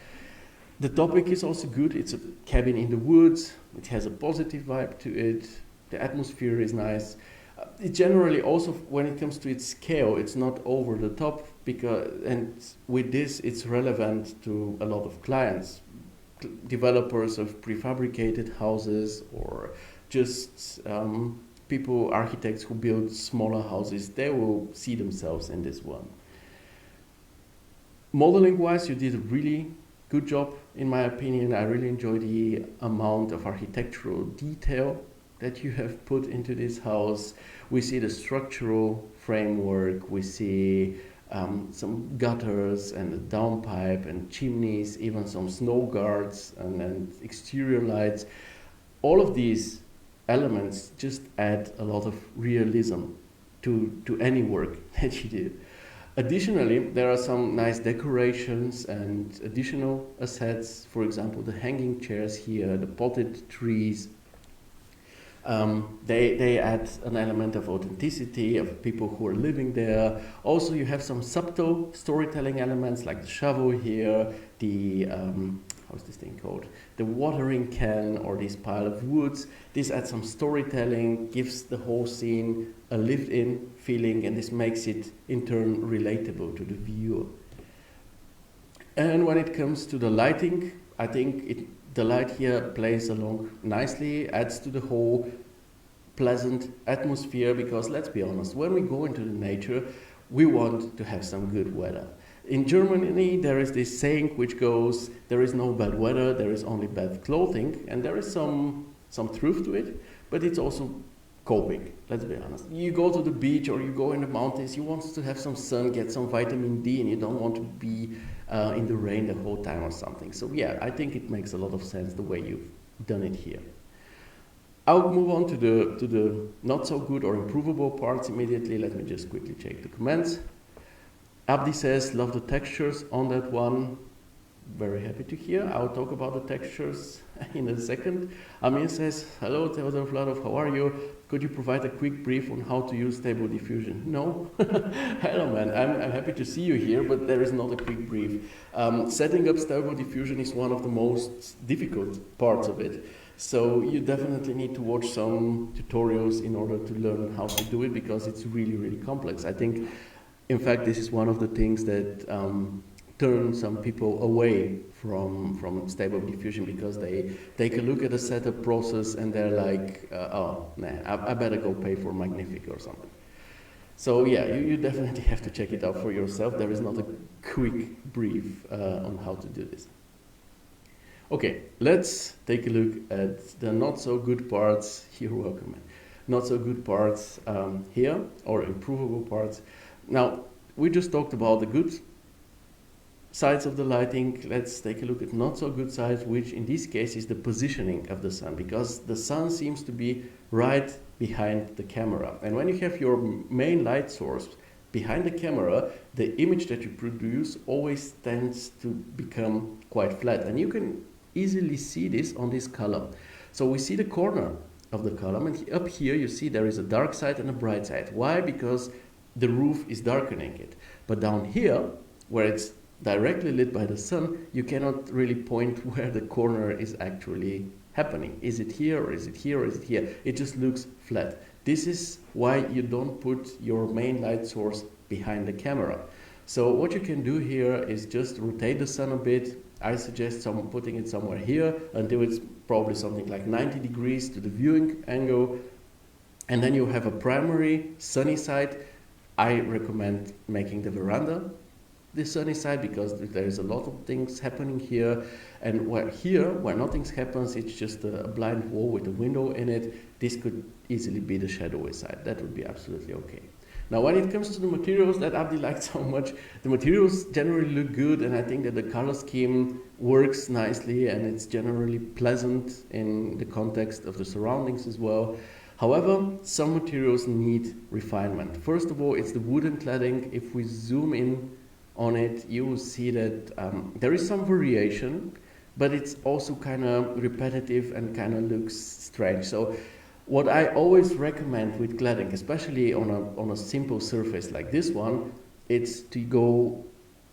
[SPEAKER 1] The topic is also good. It's a cabin in the woods. It has a positive vibe to it. The atmosphere is nice. It generally also, when it comes to its scale, it's not over the top, and with this, it's relevant to a lot of clients, developers of prefabricated houses, or just people, architects who build smaller houses. They will see themselves in this one. Modeling-wise, you did a really good job, in my opinion. I really enjoy the amount of architectural detail that you have put into this house. We see the structural framework, we see some gutters and a downpipe and chimneys, even some snow guards and exterior lights. All of these elements just add a lot of realism to any work that you did. Additionally, there are some nice decorations and additional assets. For example, the hanging chairs here, the potted trees. They add an element of authenticity of people who are living there. Also, you have some subtle storytelling elements like the shovel here, the how's this thing called? The watering can or this pile of woods. This adds some storytelling, gives the whole scene a lived-in feeling, and this makes it in turn relatable to the viewer. And when it comes to the lighting, I think the light here plays along nicely, adds to the whole pleasant atmosphere, because let's be honest, when we go into the nature, we want to have some good weather. In Germany, there is this saying which goes, there is no bad weather, there is only bad clothing, and there is some truth to it, but it's also coping, let's be honest. You go to the beach or you go in the mountains, you want to have some sun, get some vitamin D, and you don't want to be in the rain the whole time or something. So yeah, I think it makes a lot of sense the way you've done it here. I'll move on to the not so good or improvable parts immediately. Let me just quickly check the comments. Abdi says, love the textures on that one. Very happy to hear. I'll talk about the textures in a second. Amir says, hello, Theodor Vladov, how are you? Could you provide a quick brief on how to use Stable Diffusion? No. Hello, man. I'm happy to see you here, but there is not a quick brief. Setting up Stable Diffusion is one of the most difficult parts of it. So you definitely need to watch some tutorials in order to learn how to do it, because it's really, really complex. I think, in fact, this is one of the things that turn some people away from Stable Diffusion, because they take a look at the setup process and they're like, oh, nah, I better go pay for Magnific or something. So yeah, you definitely have to check it out for yourself. There is not a quick brief on how to do this. Okay, let's take a look at the not so good parts. You're welcome, man. Not so good parts here, or improvable parts. Now, we just talked about the good sides of the lighting. Let's take a look at not so good sides, which in this case is the positioning of the sun, because the sun seems to be right behind the camera. And when you have your main light source behind the camera, the image that you produce always tends to become quite flat. And you can easily see this on this column. So we see the corner of the column, and up here you see there is a dark side and a bright side. Why? Because the roof is darkening it. But down here, where it's directly lit by the sun, you cannot really point where the corner is actually happening. Is it here, or is it here, or is it here? It just looks flat. This is why you don't put your main light source behind the camera. So what you can do here is just rotate the sun a bit. I suggest putting it somewhere here until it's probably something like 90 degrees to the viewing angle. And then you have a primary sunny side. I recommend making the veranda the sunny side, because there is a lot of things happening here. And where nothing happens, it's just a blind wall with a window in it. This could easily be the shadowy side. That would be absolutely okay. Now, when it comes to the materials that Abdi liked so much, the materials generally look good, and I think that the color scheme works nicely, and it's generally pleasant in the context of the surroundings as well. However, some materials need refinement. First of all, it's the wooden cladding. If we zoom in on it, you will see that there is some variation, but it's also kind of repetitive and kind of looks strange. So what I always recommend with cladding, especially on a simple surface like this one, it's to go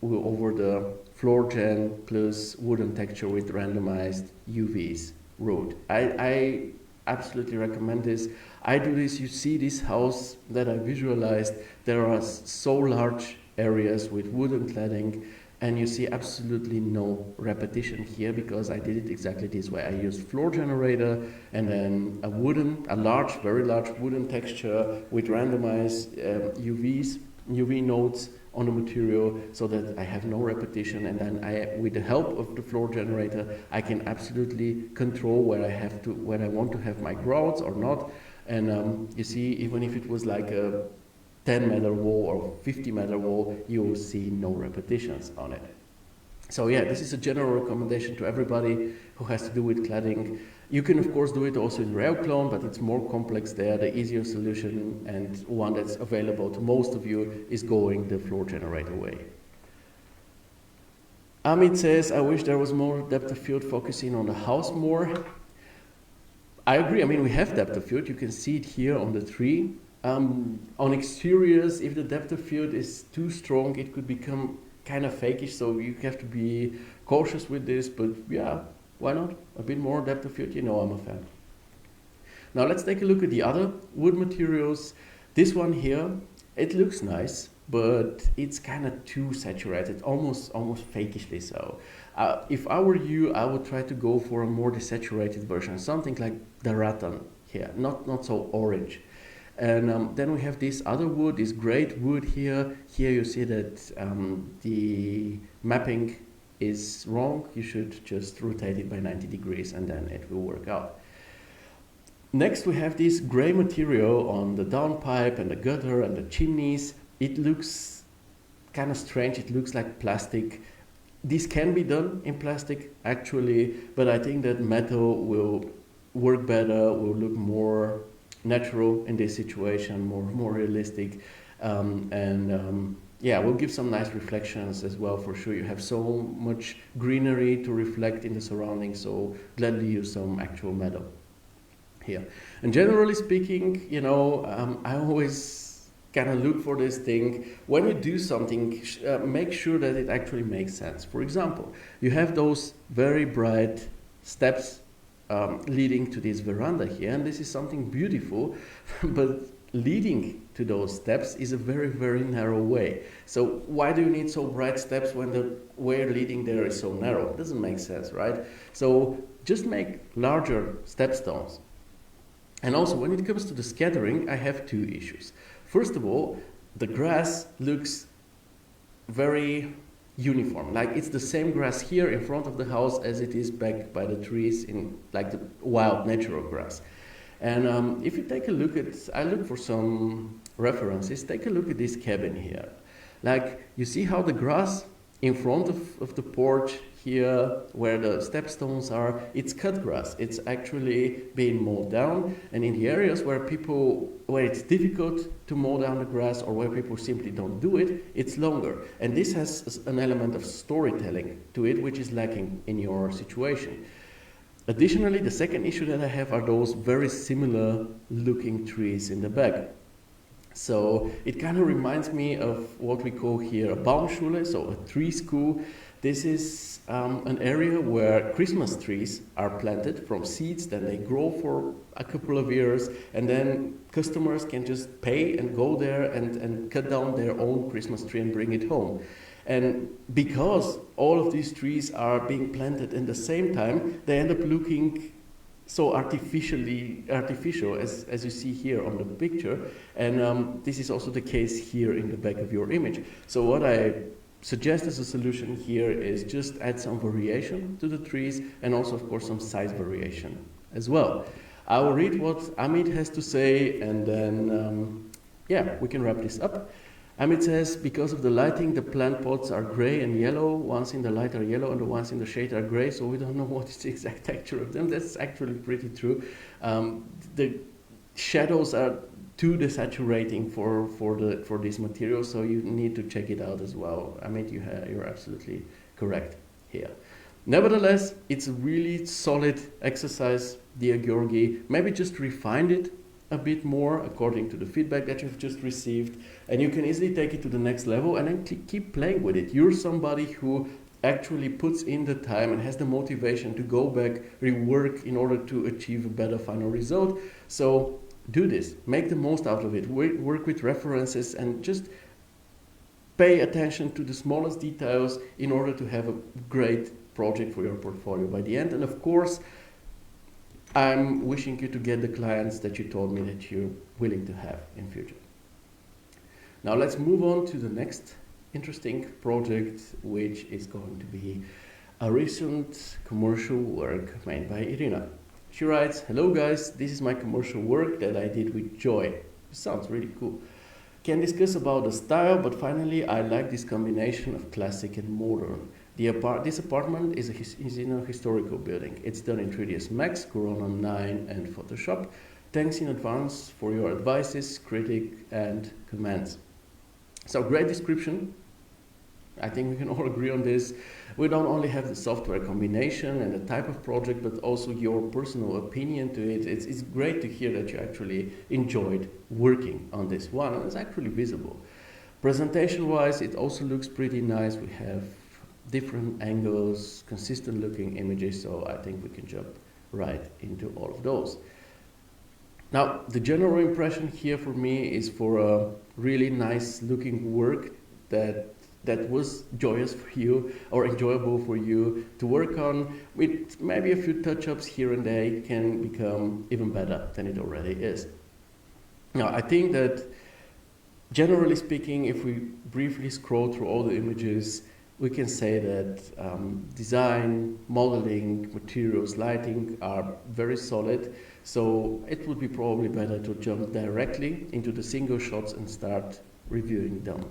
[SPEAKER 1] over the floor gen plus wooden texture with randomized UVs route. I absolutely recommend this. I do this. You see this house that I visualized. There are so large areas with wooden cladding, and you see absolutely no repetition here, because I did it exactly this way. I used floor generator and then a large, very large wooden texture with randomized UV nodes on the material, so that I have no repetition. And then with the help of the floor generator, I can absolutely control where I want to have my grouts or not. And you see, even if it was like a 10-meter wall or 50-meter wall, you will see no repetitions on it. So yeah, this is a general recommendation to everybody who has to do with cladding. You can of course do it also in real clone, but it's more complex there. The easier solution, and one that's available to most of you, is going the floor generator way. Amit says, I wish there was more depth of field focusing on the house more. I agree. I mean, we have depth of field. You can see it here on the tree. On exteriors, if the depth of field is too strong, it could become kind of fakeish. So you have to be cautious with this. But yeah, why not? A bit more depth of field. You know, I'm a fan. Now let's take a look at the other wood materials. This one here, it looks nice, but it's kind of too saturated, almost fakishly so. If I were you, I would try to go for a more desaturated version, something like the rattan here, not so orange. And then we have this other wood, this great wood here. Here you see that the mapping is wrong. You should just rotate it by 90 degrees and then it will work out. Next we have this gray material on the downpipe and the gutter and the chimneys. It looks kind of strange, it looks like plastic. This can be done in plastic actually, but I think that metal will work better, will look more natural in this situation, more realistic, yeah, we'll give some nice reflections as well for sure. You have so much greenery to reflect in the surroundings, so gladly use some actual metal here. And generally speaking, you know, I always kind of look for this thing. When you do something, make sure that it actually makes sense. For example, you have those very bright steps leading to this veranda here, and this is something beautiful, but leading to those steps is a very, very narrow way. So why do you need so bright steps when the way leading there is so narrow? It doesn't make sense, right? So just make larger stepstones. And also, when it comes to the scattering, I have two issues. First of all, the grass looks very uniform. Like it's the same grass here in front of the house as it is back by the trees in like the wild natural grass. And if you take a look at, I look for some references, take a look at this cabin here. Like you see how the grass in front of the porch here where the stepstones are, it's cut grass. It's actually being mowed down, and in the areas where it's difficult to mow down the grass or where people simply don't do it, it's longer. And this has an element of storytelling to it, which is lacking in your situation. Additionally, the second issue that I have are those very similar looking trees in the back. So it kind of reminds me of what we call here a Baumschule, so a tree school. This is an area where Christmas trees are planted from seeds, then they grow for a couple of years, and then customers can just pay and go there and cut down their own Christmas tree and bring it home. And because all of these trees are being planted in the same time, they end up looking so artificial as you see here on the picture. And this is also the case here in the back of your image. So what I suggest as a solution here is just add some variation to the trees and also of course some size variation as well. I will read what Amit has to say and then yeah, we can wrap this up. Amit says, because of the lighting, the plant pots are gray and yellow. Ones in the light are yellow and the ones in the shade are gray, so we don't know what is the exact texture of them. That's actually pretty true. The shadows are too desaturating for this material, so you need to check it out as well. Amit, you're absolutely correct here. Nevertheless, it's a really solid exercise, dear Georgi. Maybe just refine it a bit more according to the feedback that you've just received, and you can easily take it to the next level and then keep playing with it. You're somebody who actually puts in the time and has the motivation to go back, rework in order to achieve a better final result. So do this, make the most out of it, work with references and just pay attention to the smallest details in order to have a great project for your portfolio by the end. And of course, I'm wishing you to get the clients that you told me that you're willing to have in future. Now let's move on to the next interesting project, which is going to be a recent commercial work made by Irina. She writes, "Hello guys, this is my commercial work that I did with joy." It sounds really cool. Can discuss about the style, but finally I like this combination of classic and modern. This apartment is in a historical building. It's done in 3ds Max, Corona 9 and Photoshop. Thanks in advance for your advices, critique and comments. So great description. I think we can all agree on this. We don't only have the software combination and the type of project, but also your personal opinion to it. It's great to hear that you actually enjoyed working on this one, and it's actually visible. Presentation-wise, it also looks pretty nice. We have different angles, consistent looking images, so I think we can jump right into all of those. Now, the general impression here for me is for a really nice looking work that was joyous for you or enjoyable for you to work on. With maybe a few touch-ups here and there, it can become even better than it already is. Now, I think that generally speaking, if we briefly scroll through all the images, we can say that design, modeling, materials, lighting are very solid. So it would be probably better to jump directly into the single shots and start reviewing them.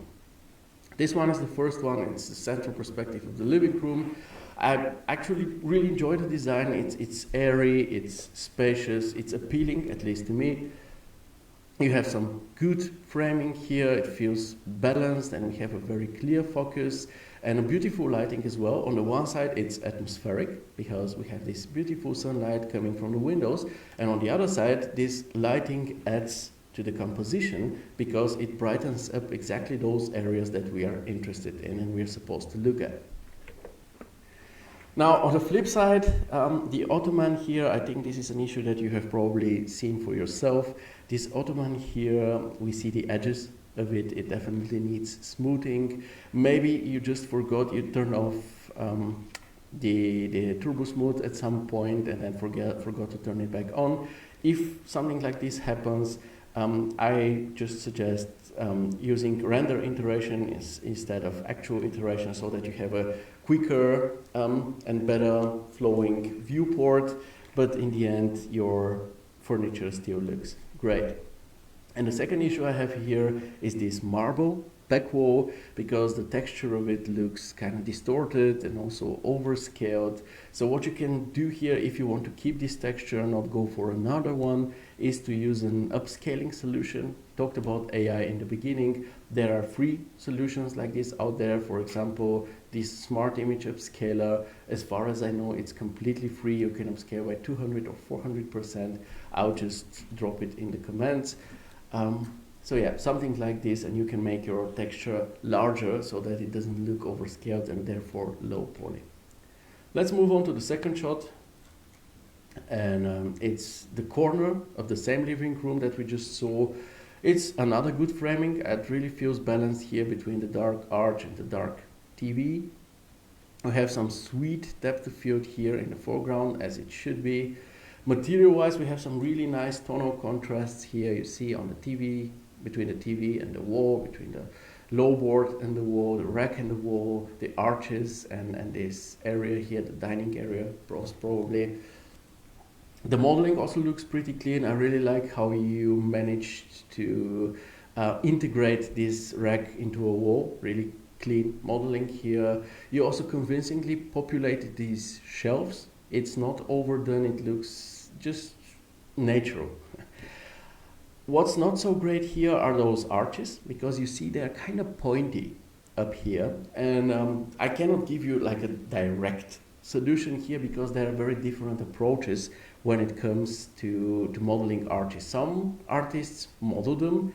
[SPEAKER 1] This one is the first one. It's the central perspective of the living room. I actually really enjoy the design. It's airy, it's spacious, it's appealing, at least to me. You have some good framing here. It feels balanced, and we have a very clear focus and a beautiful lighting as well. On the one side, it's atmospheric because we have this beautiful sunlight coming from the windows, and on the other side, this lighting adds to the composition because it brightens up exactly those areas that we are interested in and we're supposed to look at. Now, on the flip side, the ottoman here, I think this is an issue that you have probably seen for yourself. This ottoman here, we see the edges of it. It definitely needs smoothing. Maybe you just forgot, you turned off the turbo smooth at some point and then forgot to turn it back on. If something like this happens, I just suggest using render iteration instead of actual iteration so that you have a quicker and better flowing viewport, but in the end your furniture still looks great. And the second issue I have here is this marble back wall, because the texture of it looks kind of distorted and also overscaled. So what you can do here, if you want to keep this texture and not go for another one, is to use an upscaling solution. Talked about AI in the beginning. There are free solutions like this out there. For example, this smart image upscaler, as far as I know, it's completely free. You can upscale by 200 or 400%. I'll just drop it in the comments. So yeah, something like this, and you can make your texture larger so that it doesn't look overscaled and therefore low poly. Let's move on to the second shot. And it's the corner of the same living room that we just saw. It's another good framing. It really feels balanced here between the dark arch and the dark TV. We have some sweet depth of field here in the foreground, as it should be. Material-wise, we have some really nice tonal contrasts here. You see on the TV, between the TV and the wall, between the low board and the wall, the rack and the wall, the arches, and this area here, the dining area, probably. The modeling also looks pretty clean. I really like how you managed to integrate this rack into a wall. Really clean modeling here. You also convincingly populated these shelves. It's not overdone, it looks just natural. What's not so great here are those arches, because you see they're kind of pointy up here, and I cannot give you like a direct solution here because there are very different approaches when it comes to modeling arches. Some artists model them,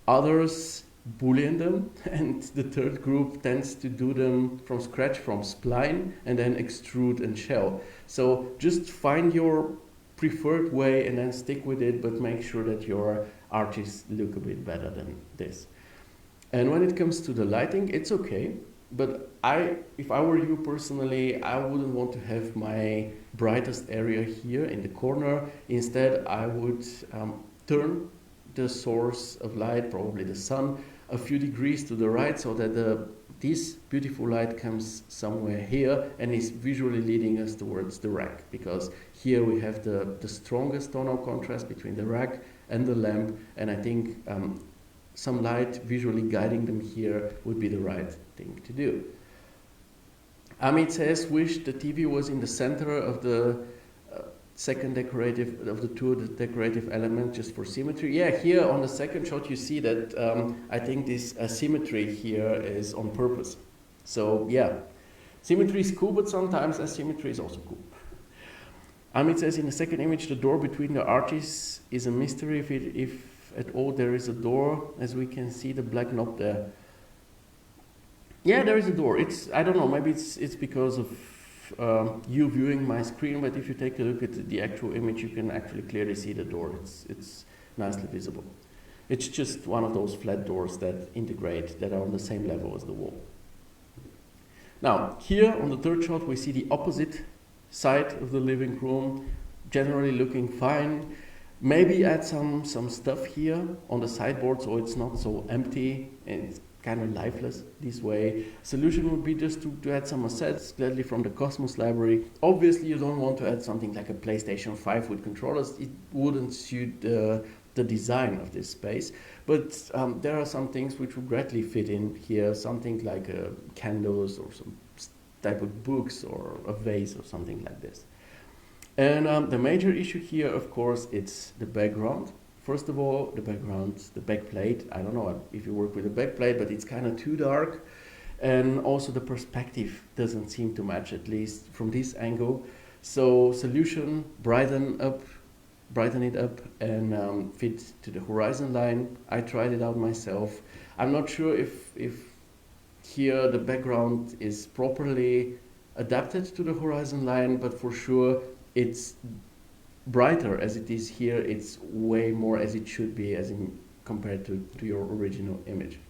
[SPEAKER 1] others boolean them, and the third group tends to do them from scratch, from spline, and then extrude and shell. So just find your preferred way and then stick with it, but make sure that your arches look a bit better than this. And when it comes to the lighting, it's okay, but if I were you personally, I wouldn't want to have my brightest area here in the corner. Instead, I would turn the source of light, probably the sun, a few degrees to the right so that this beautiful light comes somewhere here and is visually leading us towards the rack, because here we have the strongest tonal contrast between the rack and the lamp, and I think some light visually guiding them here would be the right thing to do. Amit says, wish the TV was in the center of the second decorative, of the two decorative elements, just for symmetry. Yeah, here on the second shot you see that I think this asymmetry here is on purpose. So yeah, symmetry is cool, but sometimes asymmetry is also cool. Amit says in the second image, the door between the arches is a mystery. If at all there is a door, as we can see the black knob there. Yeah, there is a door. I don't know, maybe it's because of you viewing my screen, but if you take a look at the actual image, you can actually clearly see the door. It's nicely visible. It's just one of those flat doors that integrate, that are on the same level as the wall. Now, here on the third shot, we see the opposite side of the living room, generally looking fine. Maybe add some stuff here on the sideboard so it's not so empty and it's kind of lifeless this way. Solution would be just to add some assets, gladly from the Cosmos library. Obviously, you don't want to add something like a PlayStation 5 with controllers. It wouldn't suit the design of this space. But there are some things which would greatly fit in here, something like candles or some type of books or a vase or something like this. And the major issue here, of course, it's the background. First of all, the background, the backplate. I don't know if you work with a backplate, but it's kind of too dark. And also the perspective doesn't seem to match, at least from this angle. So solution, brighten it up and fit to the horizon line. I tried it out myself. I'm not sure if here the background is properly adapted to the horizon line, but for sure it's brighter as it is here. It's way more as it should be, as in compared to your original image.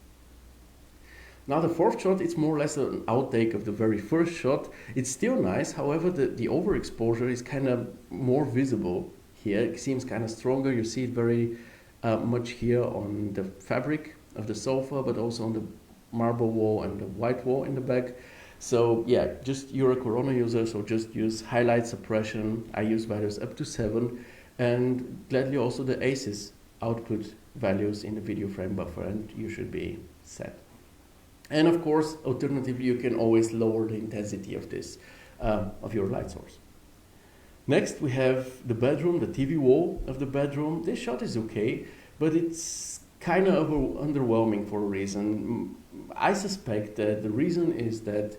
[SPEAKER 1] Now the fourth shot, it's more or less an outtake of the very first shot. It's still nice, however the overexposure is kind of more visible here. It seems kind of stronger. You see it very much here on the fabric of the sofa, but also on the marble wall and the white wall in the back. So yeah, you're a Corona user, so just use highlight suppression. I use values up to 7, and gladly also the ACES output values in the video frame buffer, and you should be set. And of course, alternatively, you can always lower the intensity of this, of your light source. Next, we have the bedroom, the TV wall of the bedroom. This shot is okay, but it's kind of underwhelming for a reason. I suspect that the reason is that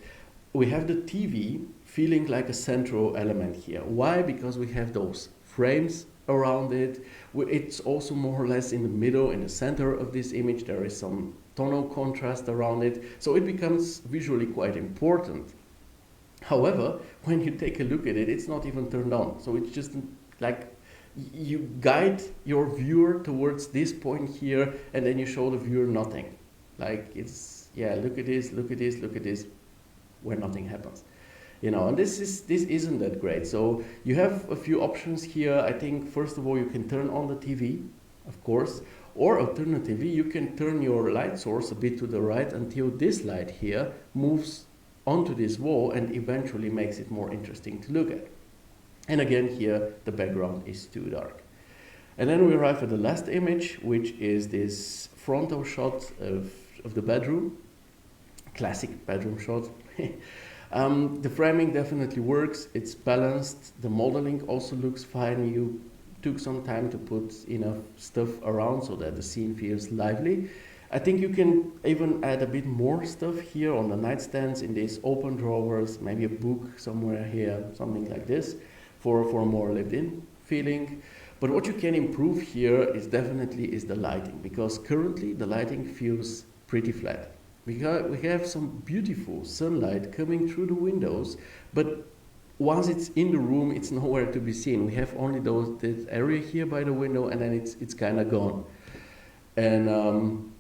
[SPEAKER 1] we have the TV feeling like a central element here. Why? Because we have those frames around it. It's also more or less in the middle, in the center of this image. There is some tonal contrast around it, so it becomes visually quite important. However, when you take a look at it, it's not even turned on. So it's just like you guide your viewer towards this point here, and then you show the viewer nothing. Like it's, yeah, look at this, look at this, look at this, where nothing happens. You know, and this isn't that great. So you have a few options here. I think first of all you can turn on the TV, of course, or alternatively you can turn your light source a bit to the right until this light here moves onto this wall and eventually makes it more interesting to look at. And again here the background is too dark. And then we arrive at the last image, which is this frontal shot of the bedroom. Classic bedroom shot. The framing definitely works, it's balanced, the modeling also looks fine. You took some time to put enough stuff around so that the scene feels lively. I think you can even add a bit more stuff here on the nightstands, in these open drawers, maybe a book somewhere here, something like this, for a more lived-in feeling. But what you can improve here is definitely the lighting, because currently the lighting feels pretty flat. We have some beautiful sunlight coming through the windows, but once it's in the room, it's nowhere to be seen. We have only this area here by the window, and then it's kind of gone. And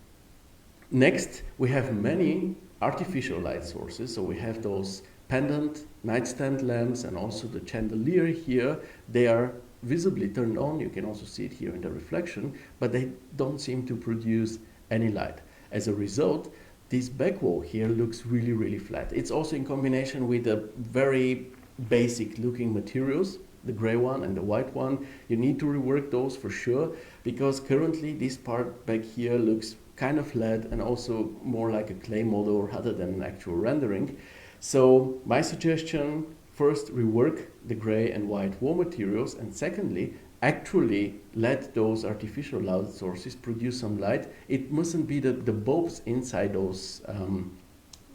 [SPEAKER 1] next, we have many artificial light sources. So we have those pendant nightstand lamps and also the chandelier here. They are visibly turned on. You can also see it here in the reflection, but they don't seem to produce any light. As a result, this back wall here looks really, really flat. It's also in combination with the very basic looking materials, the gray one and the white one. You need to rework those for sure, because currently this part back here looks kind of flat and also more like a clay model rather than an actual rendering. So my suggestion, first rework the gray and white wall materials, and secondly, actually let those artificial light sources produce some light. It mustn't be the bulbs inside those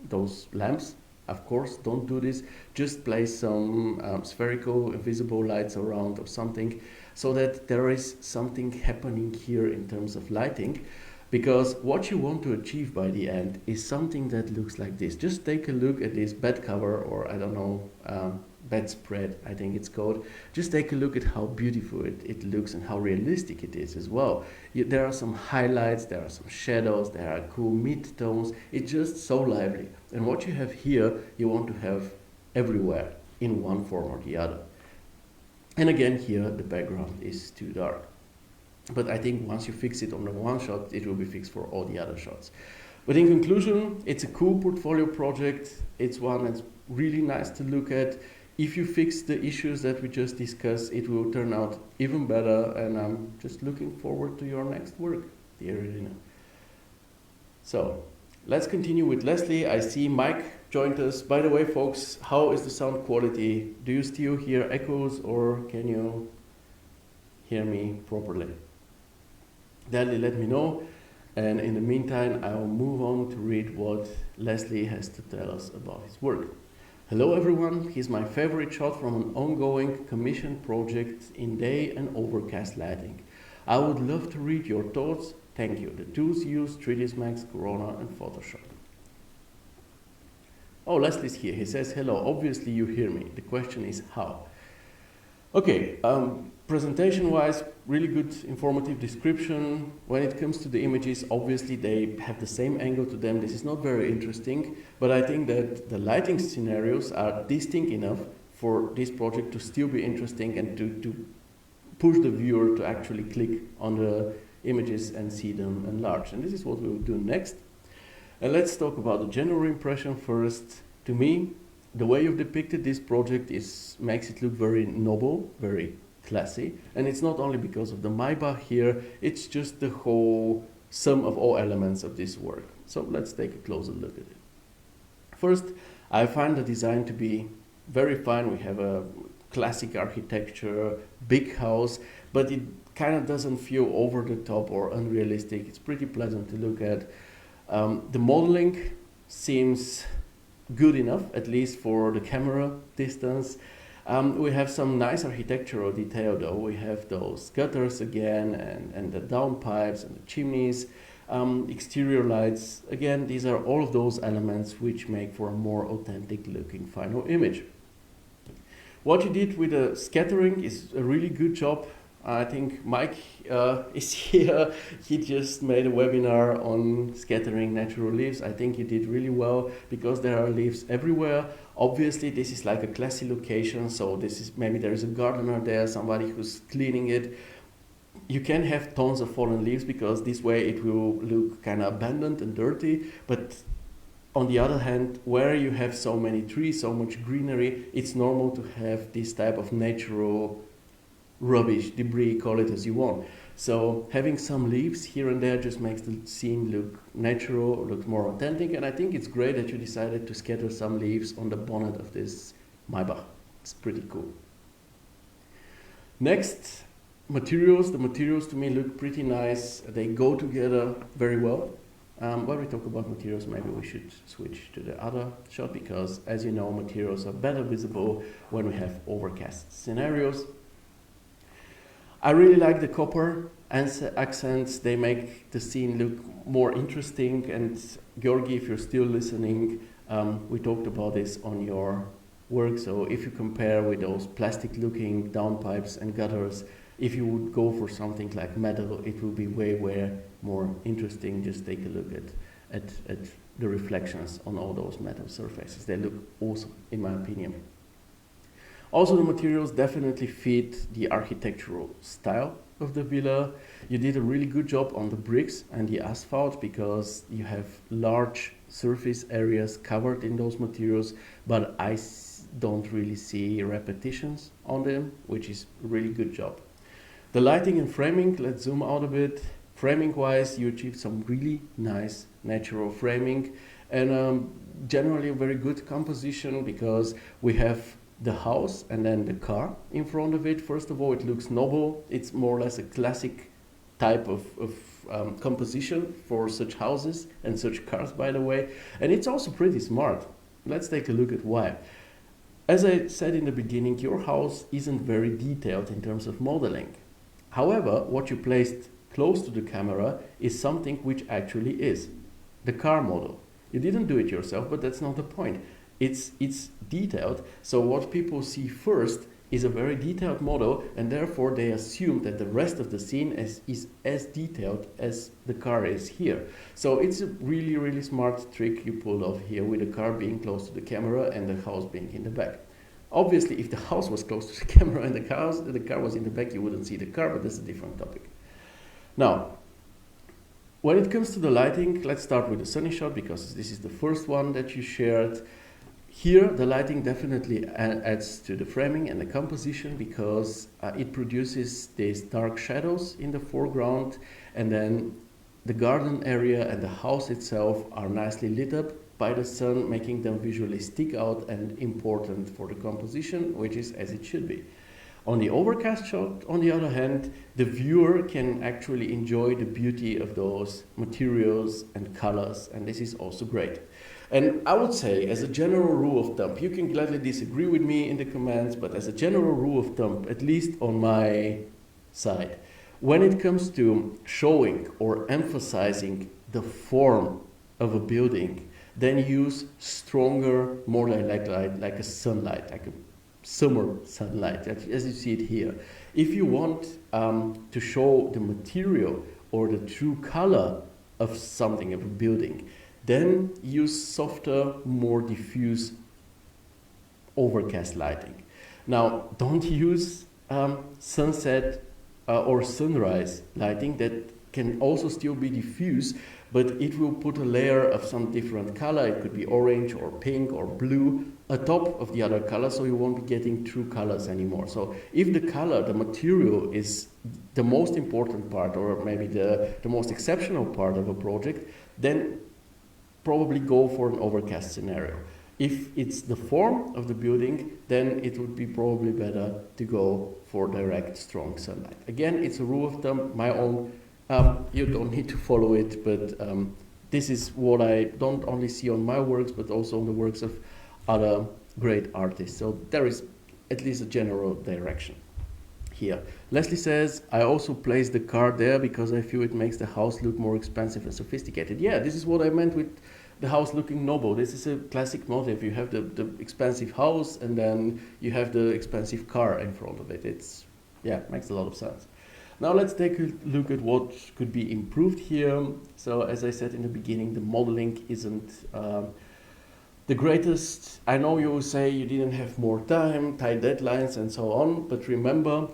[SPEAKER 1] those lamps. Of course, don't do this. Just place some spherical invisible lights around or something, so that there is something happening here in terms of lighting. Because what you want to achieve by the end is something that looks like this. Just take a look at this bed cover, or I don't know, bedspread, I think it's called. Just take a look at how beautiful it looks and how realistic it is as well. There are some highlights, there are some shadows, there are cool mid-tones. It's just so lively. And what you have here, you want to have everywhere in one form or the other. And again, here the background is too dark. But I think once you fix it on the one shot, it will be fixed for all the other shots. But in conclusion, it's a cool portfolio project. It's one that's really nice to look at. If you fix the issues that we just discussed, it will turn out even better. And I'm just looking forward to your next work, dear Rita. So let's continue with Leslie. I see Mike joined us. By the way, folks, how is the sound quality? Do you still hear echoes, or can you hear me properly? Gladly let me know, and in the meantime I will move on to read what Leslie has to tell us about his work. Hello everyone, here's my favorite shot from an ongoing commission project in day and overcast lighting. I would love to read your thoughts. Thank you. The tools used: 3ds Max, Corona and Photoshop. Oh, Leslie's here. He says hello. Obviously you hear me. The question is how. Okay, presentation-wise, really good informative description. When it comes to the images, obviously they have the same angle to them. This is not very interesting, but I think that the lighting scenarios are distinct enough for this project to still be interesting and to push the viewer to actually click on the images and see them enlarged. And this is what we will do next. And let's talk about the general impression first. To me, the way you've depicted this project makes it look very noble, very classy. And it's not only because of the Maybach here, it's just the whole sum of all elements of this work. So let's take a closer look at it. First, I find the design to be very fine. We have a classic architecture, big house, but it kind of doesn't feel over the top or unrealistic. It's pretty pleasant to look at. The modeling seems good enough, at least for the camera distance. We have some nice architectural detail though. We have those gutters again, and the downpipes and the chimneys, exterior lights. Again, these are all of those elements which make for a more authentic looking final image. What you did with the scattering is a really good job. I think Mike is here. He just made a webinar on scattering natural leaves. I think he did really well because there are leaves everywhere. Obviously, this is like a classy location, so this is maybe there is a gardener there, somebody who's cleaning it. You can have tons of fallen leaves because this way it will look kind of abandoned and dirty. But on the other hand, where you have so many trees, so much greenery, it's normal to have this type of natural rubbish, debris, call it as you want. So having some leaves here and there just makes the scene look natural, look more authentic, and I think it's great that you decided to scatter some leaves on the bonnet of this Maybach. It's pretty cool. Next, materials. The materials to me look pretty nice. They go together very well. When we talk about materials, maybe we should switch to the other shot because, as you know, materials are better visible when we have overcast scenarios. I really like the copper accents. They make the scene look more interesting. And Georgi, if you're still listening, we talked about this on your work. So if you compare with those plastic-looking downpipes and gutters, if you would go for something like metal, it will be way more interesting. Just take a look at the reflections on all those metal surfaces. They look awesome, in my opinion. Also, the materials definitely fit the architectural style of the villa. You did a really good job on the bricks and the asphalt because you have large surface areas covered in those materials, but I don't really see repetitions on them, which is a really good job. The lighting and framing, let's zoom out a bit. Framing-wise, you achieved some really nice natural framing and generally a very good composition because we have the house and then the car in front of it. First of all, it looks noble. It's more or less a classic type of composition for such houses and such cars, by the way. And it's also pretty smart. Let's take a look at why. As I said in the beginning, your house isn't very detailed in terms of modeling. However, what you placed close to the camera is something which actually is the car model. You didn't do it yourself, but that's not the point. It's detailed, so what people see first is a very detailed model, and therefore they assume that the rest of the scene is as detailed as the car is here. So it's a really, really smart trick you pulled off here, with the car being close to the camera and the house being in the back. Obviously, if the house was close to the camera and the car was in the back, you wouldn't see the car, but that's a different topic. Now, when it comes to the lighting, let's start with the sunny shot, because this is the first one that you shared. Here, the lighting definitely adds to the framing and the composition, because it produces these dark shadows in the foreground, and then the garden area and the house itself are nicely lit up by the sun, making them visually stick out and important for the composition, which is as it should be. On the overcast shot, on the other hand, the viewer can actually enjoy the beauty of those materials and colors, and this is also great. And I would say, as a general rule of thumb, you can gladly disagree with me in the comments, but as a general rule of thumb, at least on my side, when it comes to showing or emphasizing the form of a building, then use stronger, more direct light, like a sunlight, like a summer sunlight, as you see it here. If you want to show the material or the true color of something, of a building, then use softer, more diffuse overcast lighting. Now, don't use sunset or sunrise lighting. That can also still be diffuse, but it will put a layer of some different color. It could be orange or pink or blue atop of the other color, so you won't be getting true colors anymore. So if the color, the material, is the most important part, or maybe the most exceptional part of a project, then probably go for an overcast scenario. If it's the form of the building, then it would be probably better to go for direct, strong sunlight. Again, it's a rule of thumb, my own. You don't need to follow it, but this is what I don't only see on my works, but also on the works of other great artists. So there is at least a general direction here. Leslie says, I also placed the car there because I feel it makes the house look more expensive and sophisticated. Yeah, this is what I meant with the house looking noble. This is a classic motif. You have the expensive house, and then you have the expensive car in front of it. Makes a lot of sense. Now let's take a look at what could be improved here. So as I said in the beginning, the modeling isn't the greatest. I know you will say you didn't have more time, tight deadlines and so on, but remember,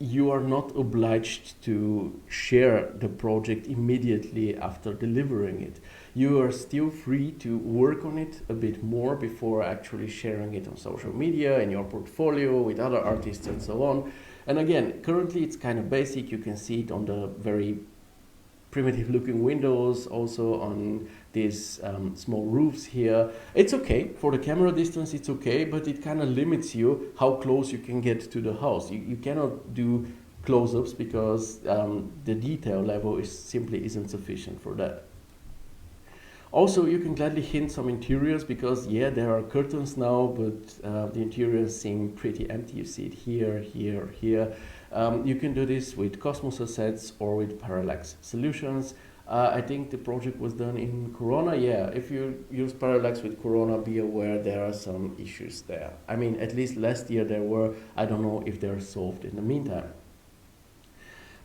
[SPEAKER 1] you are not obliged to share the project immediately after delivering it. You are still free to work on it a bit more before actually sharing it on social media, in your portfolio, with other artists and so on. And again, currently it's kind of basic. You can see it on the very primitive looking windows, also on these small roofs here. It's okay, for the camera distance it's okay, but it kind of limits you how close you can get to the house. You cannot do close-ups because the detail level simply isn't sufficient for that. Also, you can gladly hint some interiors, because there are curtains now, but the interiors seem pretty empty. You see it here, here, here. You can do this with Cosmos assets or with parallax solutions. I think the project was done in Corona. Yeah, if you use parallax with Corona, be aware there are some issues there. I mean, at least last year there were. I don't know if they're solved in the meantime.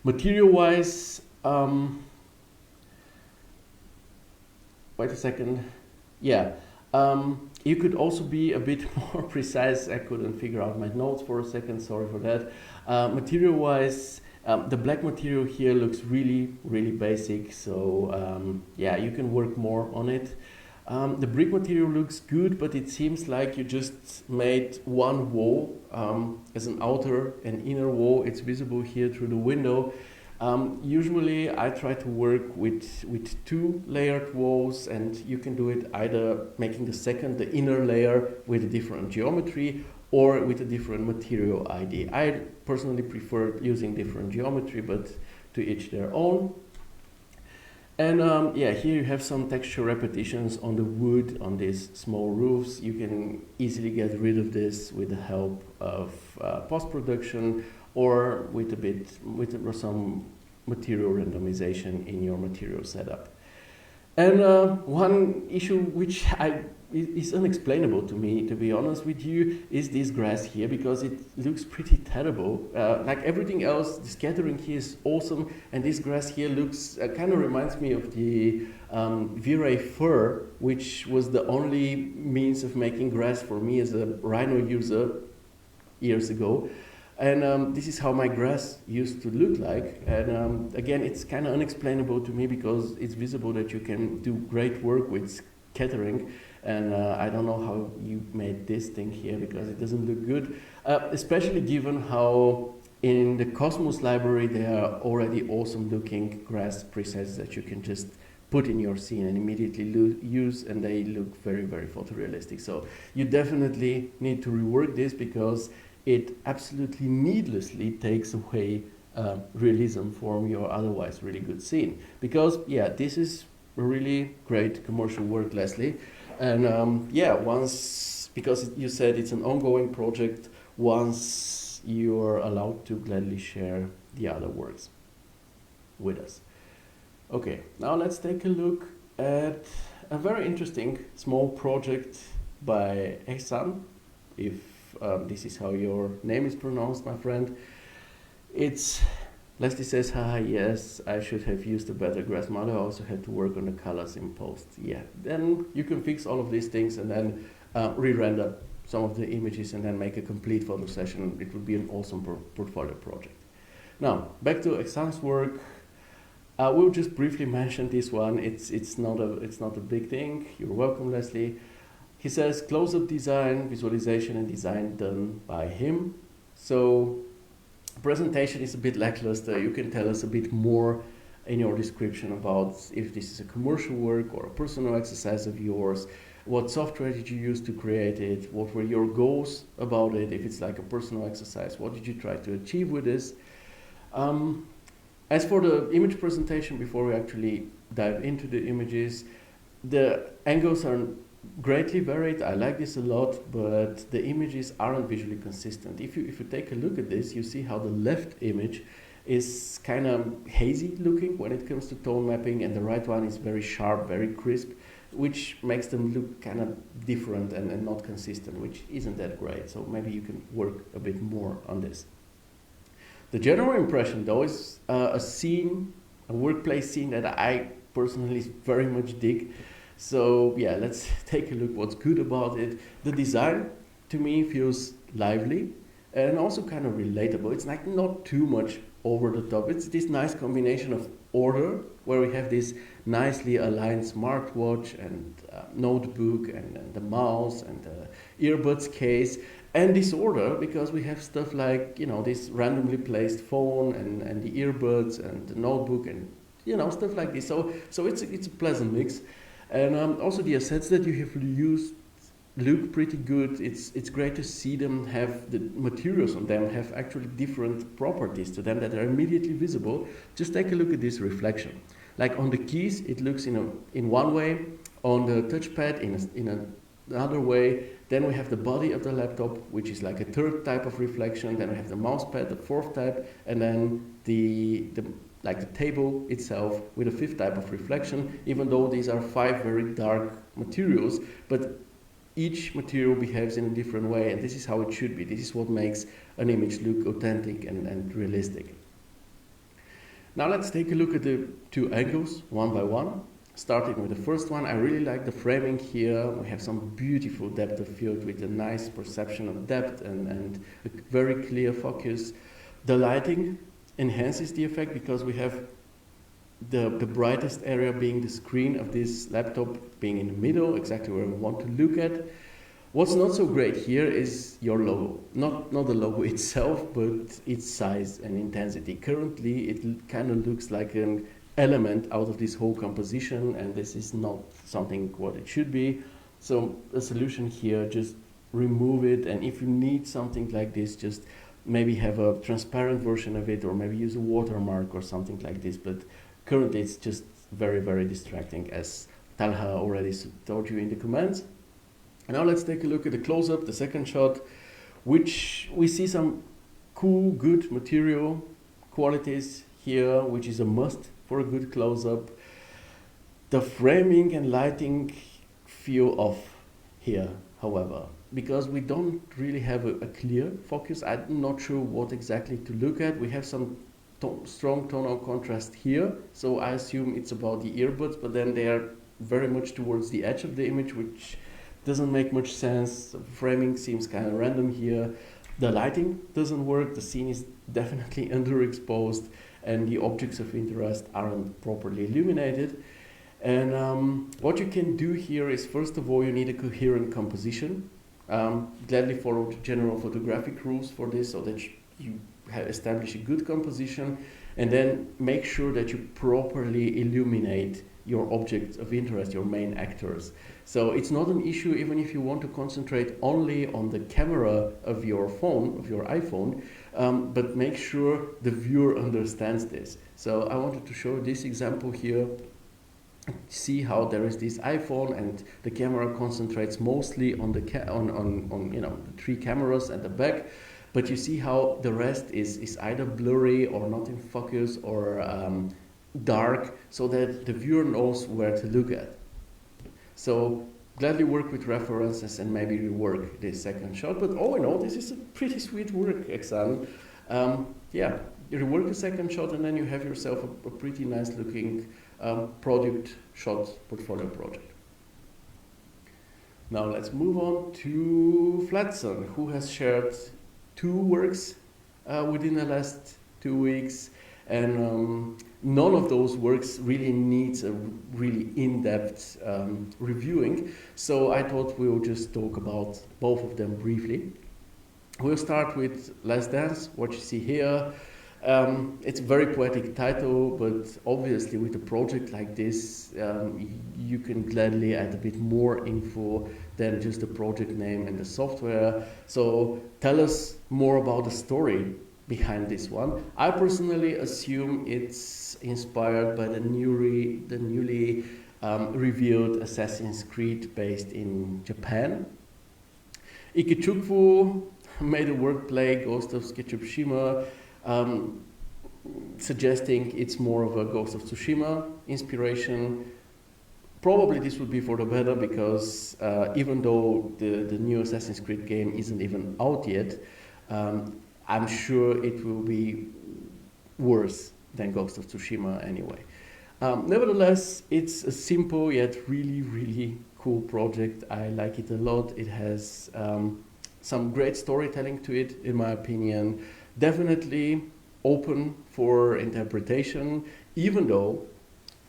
[SPEAKER 1] Material-wise, wait a second. Yeah, you could also be a bit more precise. I couldn't figure out my notes for a second, sorry for that. Material-wise, the black material here looks really, really basic, so you can work more on it. The brick material looks good, but it seems like you just made one wall as an outer and inner wall. It's visible here through the window. Usually I try to work with two layered walls, and you can do it either making the inner layer with a different geometry or with a different material ID. I personally prefer using different geometry, but to each their own. And yeah, here you have some texture repetitions on the wood on these small roofs. You can easily get rid of this with the help of post-production or with some material randomization in your material setup. And one issue which is unexplainable to me, to be honest with you, is this grass here, because it looks pretty terrible. Like everything else, the scattering here is awesome, and this grass here looks, kind of reminds me of the Viray fir, which was the only means of making grass for me as a Rhino user years ago. And this is how my grass used to look like. And again, it's kind of unexplainable to me, because it's visible that you can do great work with scattering. And I don't know how you made this thing here, because it doesn't look good. Especially given how in the Cosmos library there are already awesome looking grass presets that you can just put in your scene and immediately use, and they look very, very photorealistic. So you definitely need to rework this, because it absolutely needlessly takes away realism from your otherwise really good scene. Because, yeah, this is a really great commercial work, Leslie. And yeah, because you said it's an ongoing project, once you're allowed to gladly share the other works with us. Okay, now let's take a look at a very interesting small project by Ehsan, if this is how your name is pronounced, my friend. Leslie says, haha, yes, I should have used a better grass model. I also had to work on the colors in post. Yeah, then you can fix all of these things and then re-render some of the images and then make a complete photo session. It would be an awesome portfolio project. Now, back to Ehsan's work. We'll just briefly mention this one. It's not a big thing. You're welcome, Leslie. He says close-up design, visualization, and design done by him. So presentation is a bit lackluster. You can tell us a bit more in your description about if this is a commercial work or a personal exercise of yours. What software did you use to create it? What were your goals about it? If it's like a personal exercise, what did you try to achieve with this? As for the image presentation, before we actually dive into the images, the angles are greatly varied. I like this a lot, but the images aren't visually consistent. If you take a look at this, you see how the left image is kind of hazy looking when it comes to tone mapping, and the right one is very sharp, very crisp, which makes them look kind of different and not consistent, which isn't that great. So maybe you can work a bit more on this. The general impression, though, is a scene, a workplace scene that I personally very much dig. So yeah, let's take a look what's good about it. The design, to me, feels lively and also kind of relatable. It's like not too much over the top. It's this nice combination of order, where we have this nicely aligned smartwatch and notebook and the mouse and the earbuds case, and disorder, because we have stuff like, this randomly placed phone and the earbuds and the notebook and, stuff like this. So it's a pleasant mix. And also the assets that you have used look pretty good. It's great to see them have the materials on them have actually different properties to them that are immediately visible. Just take a look at this reflection. Like on the keys, it looks in one way. On the touchpad, in another way. Then we have the body of the laptop, which is like a third type of reflection. Then we have the mouse pad, the fourth type, and then the table itself with a fifth type of reflection, even though these are 5 very dark materials, but each material behaves in a different way, and this is how it should be. This is what makes an image look authentic and realistic. Now let's take a look at the 2 angles, one by one. Starting with the first one, I really like the framing here. We have some beautiful depth of field with a nice perception of depth and a very clear focus. The lighting enhances the effect, because we have the brightest area being the screen of this laptop being in the middle, exactly where we want to look at. What's not so great here is your logo. Not the logo itself, but its size and intensity. Currently, it kind of looks like an element out of this whole composition, and this is not something what it should be. So the solution here, just remove it, and if you need something like this, just maybe have a transparent version of it, or maybe use a watermark or something like this. But currently it's just very, very distracting, as Talha already told you in the comments. And now let's take a look at the close-up, the second shot, which we see some cool, good material qualities here, which is a must for a good close-up. The framing and lighting feel off here, however, because we don't really have a clear focus. I'm not sure what exactly to look at. We have some strong tonal contrast here, so I assume it's about the earbuds, but then they are very much towards the edge of the image, which doesn't make much sense. The framing seems kind of random here. The lighting doesn't work. The scene is definitely underexposed, and the objects of interest aren't properly illuminated. And what you can do here is, first of all, you need a coherent composition. Gladly follow the general photographic rules for this, so that you establish a good composition, and then make sure that you properly illuminate your objects of interest, your main actors. So it's not an issue even if you want to concentrate only on the camera of your phone, of your iPhone, but make sure the viewer understands this. So I wanted to show this example here. See how there is this iPhone, and the camera concentrates mostly on the the three cameras at the back, but you see how the rest is either blurry or not in focus or dark, so that the viewer knows where to look at. So gladly work with references and maybe rework this second shot, but all in all, this is a pretty sweet work, Exan. Yeah, you rework the second shot, and then you have yourself a pretty nice looking product shot portfolio project. Now let's move on to Flatson, who has shared 2 works within the last 2 weeks, and none of those works really needs a really in-depth reviewing, so I thought we'll just talk about both of them briefly. We'll start with Last Dance, what you see here. It's a very poetic title, but obviously with a project like this, you can gladly add a bit more info than just the project name and the software. So tell us more about the story behind this one. I personally assume it's inspired by the newly revealed Assassin's Creed based in Japan. Ikechukwu made a wordplay, Ghost of Tsushima, suggesting it's more of a Ghost of Tsushima inspiration. Probably this would be for the better, because even though the new Assassin's Creed game isn't even out yet, I'm sure it will be worse than Ghost of Tsushima anyway. Nevertheless, it's a simple yet really, really cool project. I like it a lot. It has some great storytelling to it, in my opinion. Definitely open for interpretation, even though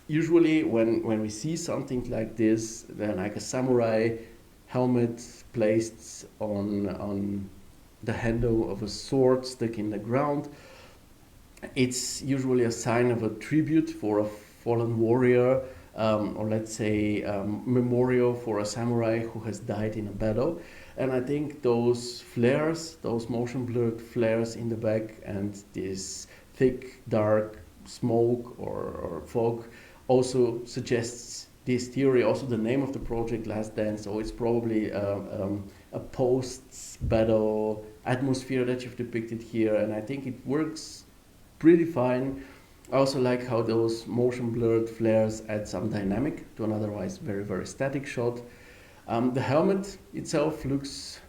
[SPEAKER 1] usually when we see something like this, then like a samurai helmet placed on the handle of a sword stuck in the ground, it's usually a sign of a tribute for a fallen warrior, or let's say memorial for a samurai who has died in a battle. And I think those flares, those motion blurred flares in the back, and this thick dark smoke or fog also suggests this theory. Also the name of the project, Last Dance, so it's probably a post-battle atmosphere that you've depicted here, and I think it works pretty fine. I also like how those motion blurred flares add some dynamic to an otherwise very, very static shot. The helmet itself looks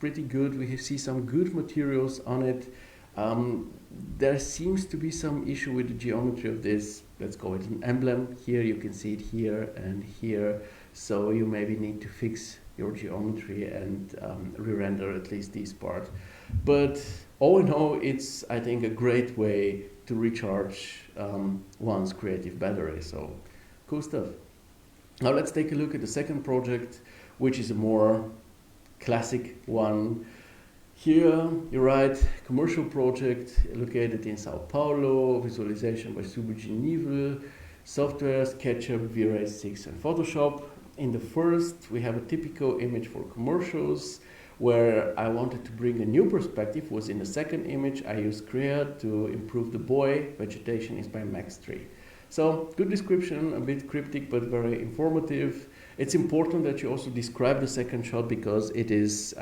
[SPEAKER 1] pretty good. We see some good materials on it. There seems to be some issue with the geometry of this. Let's call it an emblem. Here you can see it here and here. So you maybe need to fix your geometry and re-render at least this part. But all in all, it's, I think, a great way to recharge one's creative battery. So cool stuff. Now let's take a look at the second project, which is a more classic one. Here, you're right, commercial project located in Sao Paulo, visualization by Subujin Nivel, software, SketchUp, V-Ray 6, and Photoshop. In the first, we have a typical image for commercials, where I wanted to bring a new perspective was in the second image. I used Crea to improve the boy. Vegetation is by Max 3. So good description, a bit cryptic but very informative. It's important that you also describe the second shot because it is,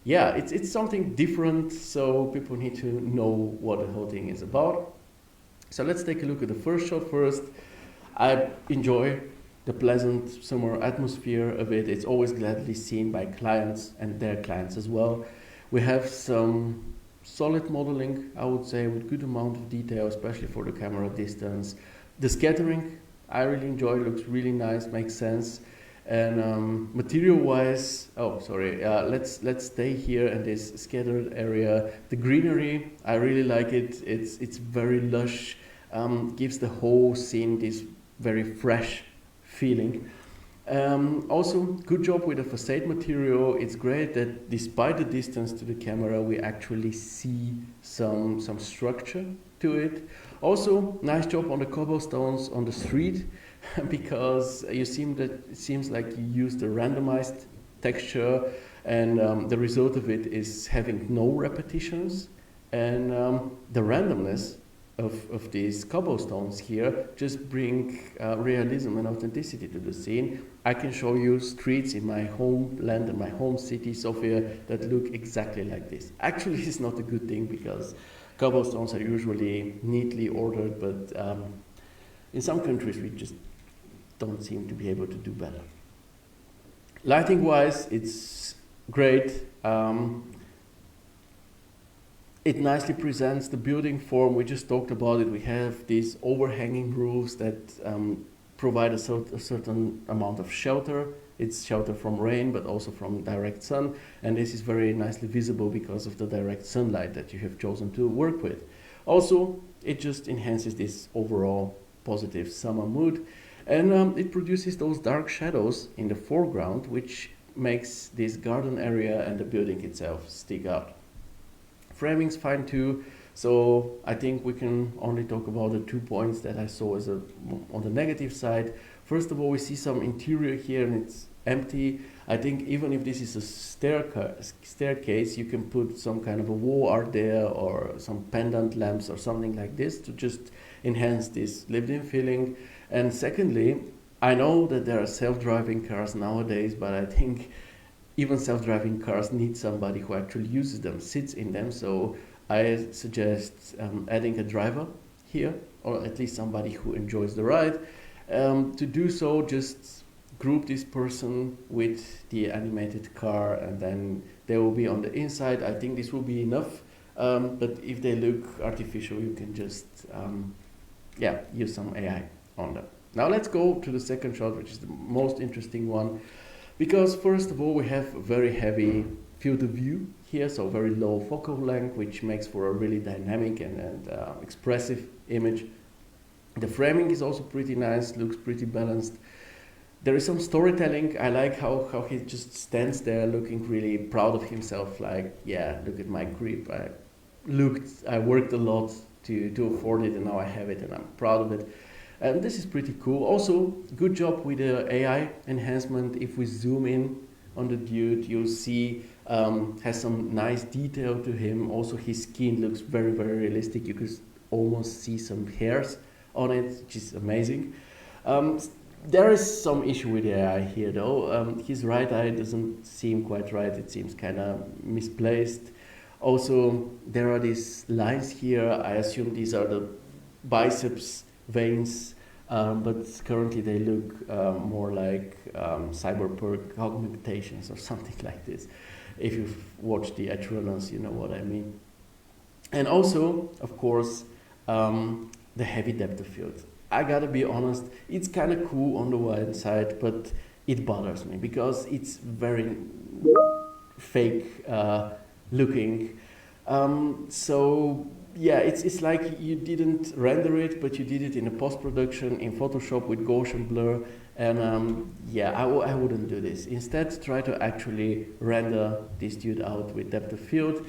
[SPEAKER 1] it's something different, so people need to know what the whole thing is about. So let's take a look at the first shot first. I enjoy the pleasant summer atmosphere of it. It's always gladly seen by clients and their clients as well. We have some solid modeling, I would say, with good amount of detail, especially for the camera distance. The scattering, I really enjoy, looks really nice, makes sense. And material-wise, let's stay here in this scattered area. The greenery, I really like it. It's very lush, gives the whole scene this very fresh feeling. Also, good job with the facade material. It's great that despite the distance to the camera, we actually see some structure to it. Also, nice job on the cobblestones on the street, because it seems like you used a randomized texture, and the result of it is having no repetitions, and the randomness of these cobblestones here just bring realism and authenticity to the scene. I can show you streets in my homeland and my home city, Sofia, that look exactly like this. Actually, it's not a good thing because cobblestones are usually neatly ordered, but in some countries we just don't seem to be able to do better. Lighting-wise, it's great. It nicely presents the building form. We just talked about it. We have these overhanging roofs that provide a certain amount of shelter. It's shelter from rain, but also from direct sun. And this is very nicely visible because of the direct sunlight that you have chosen to work with. Also, it just enhances this overall positive summer mood. And it produces those dark shadows in the foreground, which makes this garden area and the building itself stick out. Framing's fine too, so I think we can only talk about the 2 points that I saw as on the negative side. First of all, we see some interior here and it's empty. I think even if this is a staircase, you can put some kind of a wall art there or some pendant lamps or something like this to just enhance this lived-in feeling. And secondly, I know that there are self-driving cars nowadays, but I think even self-driving cars need somebody who actually uses them, sits in them. So I suggest adding a driver here, or at least somebody who enjoys the ride. To do so, just group this person with the animated car, and then they will be on the inside. I think this will be enough. But if they look artificial, you can just use some AI on them. Now let's go to the second shot, which is the most interesting one. Because first of all, we have a very heavy field of view here, so very low focal length, which makes for a really dynamic and expressive image. The framing is also pretty nice, looks pretty balanced. There is some storytelling. I like how he just stands there looking really proud of himself, like, yeah, look at my grip. I worked a lot to afford it, and now I have it, and I'm proud of it. And this is pretty cool. Also, good job with the AI enhancement. If we zoom in on the dude, you'll see has some nice detail to him. Also, his skin looks very, very realistic. You could almost see some hairs on it, which is amazing. There is some issue with the AI here, though. His right eye doesn't seem quite right. It seems kind of misplaced. Also, there are these lines here. I assume these are the biceps veins, but currently they look more like cyberpunk augmentations or something like this. If you've watched the Eternals, you know what I mean. And also, of course, the heavy depth of field. I gotta be honest, it's kind of cool on the one side, but it bothers me because it's very fake looking. So yeah, it's like you didn't render it, but you did it in a post-production in Photoshop with Gaussian blur, and I wouldn't do this. Instead, try to actually render this dude out with depth of field.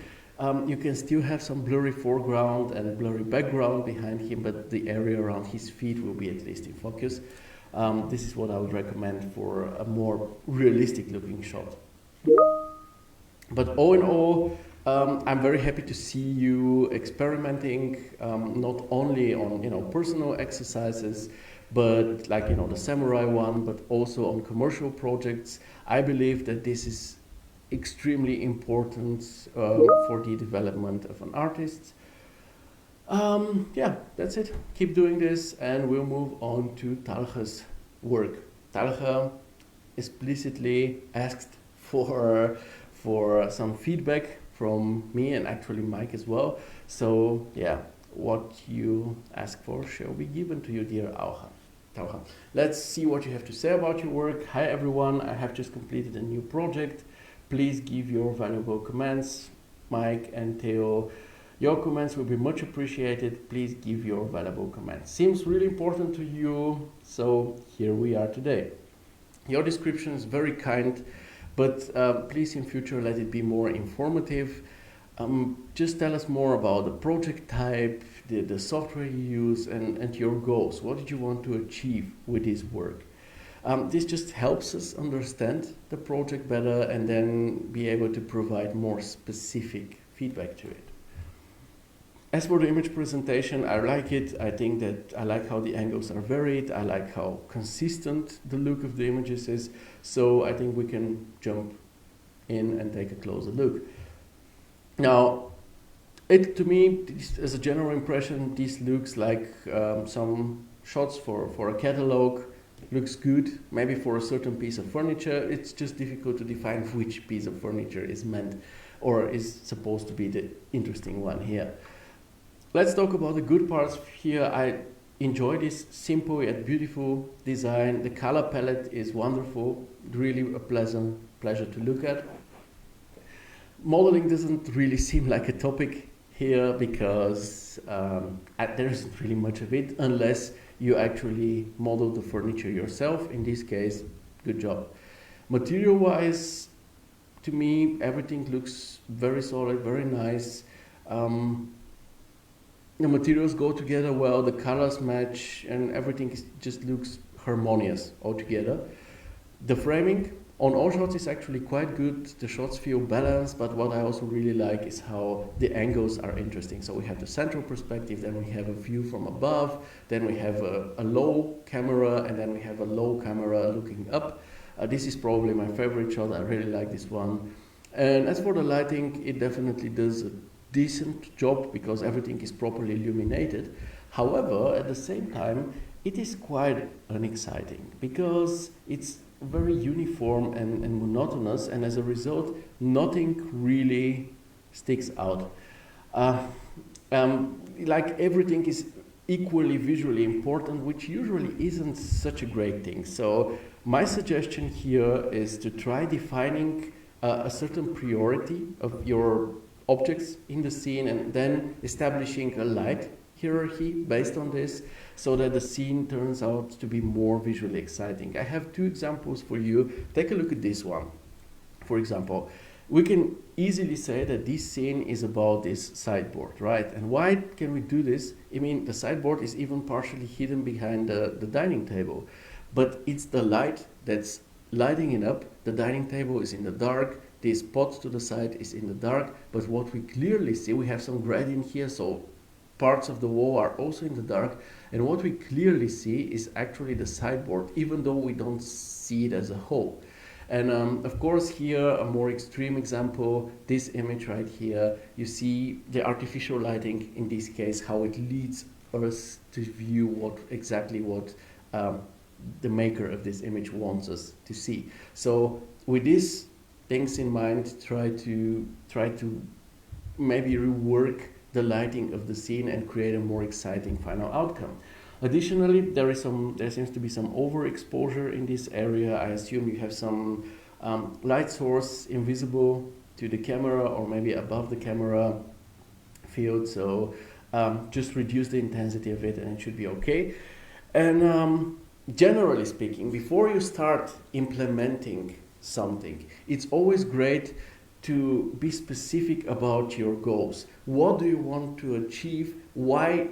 [SPEAKER 1] You can still have some blurry foreground and blurry background behind him, but the area around his feet will be at least in focus. This is what I would recommend for a more realistic looking shot. But all in all, I'm very happy to see you experimenting, not only on personal exercises, but like the samurai one, but also on commercial projects. I believe that this is extremely important for the development of an artist. Yeah, that's it. Keep doing this, and we'll move on to Talha's work. Talha explicitly asked for some feedback from me and actually Mike as well. So yeah, what you ask for shall be given to you, dear Talha. Let's see what you have to say about your work. Hi everyone, I have just completed a new project. Please give your valuable comments. Mike and Theo, your comments will be much appreciated. Please give your valuable comments. Seems really important to you, so here we are today. Your description is very kind, but please in future let it be more informative. Just tell us more about the project type, the software you use, and your goals. What did you want to achieve with this work? This just helps us understand the project better and then be able to provide more specific feedback to it. As for the image presentation, I like it. I think that I like how the angles are varied. I like how consistent the look of the images is. So I think we can jump in and take a closer look. Now, to me, as a general impression, this looks like some shots for a catalog. Looks good, maybe for a certain piece of furniture. It's just difficult to define which piece of furniture is meant or is supposed to be the interesting one here. Let's talk about the good parts here. I enjoy this simple yet beautiful design. The color palette is wonderful, really a pleasant pleasure to look at. Modeling doesn't really seem like a topic here because there isn't really much of it unless you actually model the furniture yourself. In this case, good job. Material-wise, to me, everything looks very solid, very nice. The materials go together well, the colors match, and everything just looks harmonious altogether. The framing on all shots is actually quite good. The shots feel balanced, but what I also really like is how the angles are interesting. So we have the central perspective, then we have a view from above, then we have a low camera, and then we have a low camera looking up. This is probably my favorite shot. I really like this one. And as for the lighting, it definitely does a decent job because everything is properly illuminated. However, at the same time, it is quite unexciting because it's very uniform and monotonous, and as a result, nothing really sticks out. Like everything is equally visually important, which usually isn't such a great thing. So my suggestion here is to try defining a certain priority of your objects in the scene and then establishing a light hierarchy based on this so that the scene turns out to be more visually exciting. I have two examples for you. Take a look at this one. For example, we can easily say that this scene is about this sideboard, right? And why can we do this? I mean, the sideboard is even partially hidden behind the dining table, but it's the light that's lighting it up. The dining table is in the dark. This pot to the side is in the dark, but what we clearly see, we have some gradient here, so parts of the wall are also in the dark, and what we clearly see is actually the sideboard, even though we don't see it as a whole. And of course here, a more extreme example, this image right here, you see the artificial lighting, in this case, how it leads us to view exactly what the maker of this image wants us to see. So with this things in mind, try to maybe rework the lighting of the scene and create a more exciting final outcome. Additionally, there seems to be some overexposure in this area. I assume you have some light source invisible to the camera or maybe above the camera field. So just reduce the intensity of it and it should be okay. And generally speaking, before you start implementing something, it's always great to be specific about your goals. What do you want to achieve? Why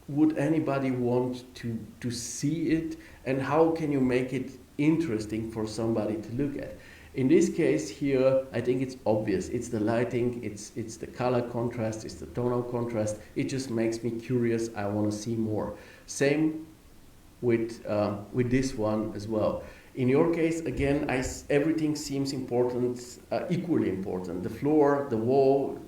[SPEAKER 1] would anybody want to see it? And how can you make it interesting for somebody to look at? In this case here, I think it's obvious. It's the lighting, it's the color contrast, it's the tonal contrast. It just makes me curious. I want to see more. Same with this one as well. In your case, again, everything seems important, equally important. The floor, the wall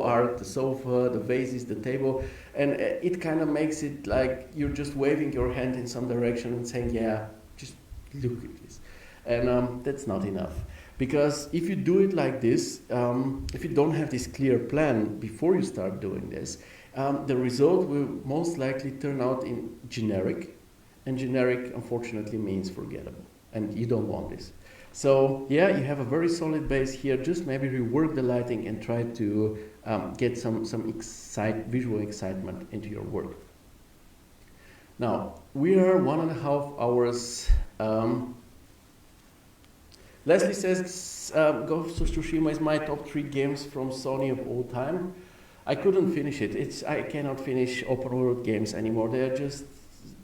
[SPEAKER 1] art, the sofa, the vases, the table, and it kind of makes it like you're just waving your hand in some direction and saying, yeah, just look at this. And that's not enough. Because if you do it like this, if you don't have this clear plan before you start doing this, the result will most likely turn out in generic, and generic unfortunately means forgettable. And you don't want this. So yeah, you have a very solid base here. Just maybe rework the lighting and try to get some visual excitement into your work. Now, we are 1.5 hours. Leslie says, Ghost of Tsushima is my top 3 games from Sony of all time. I couldn't finish it. I cannot finish open world games anymore. They're just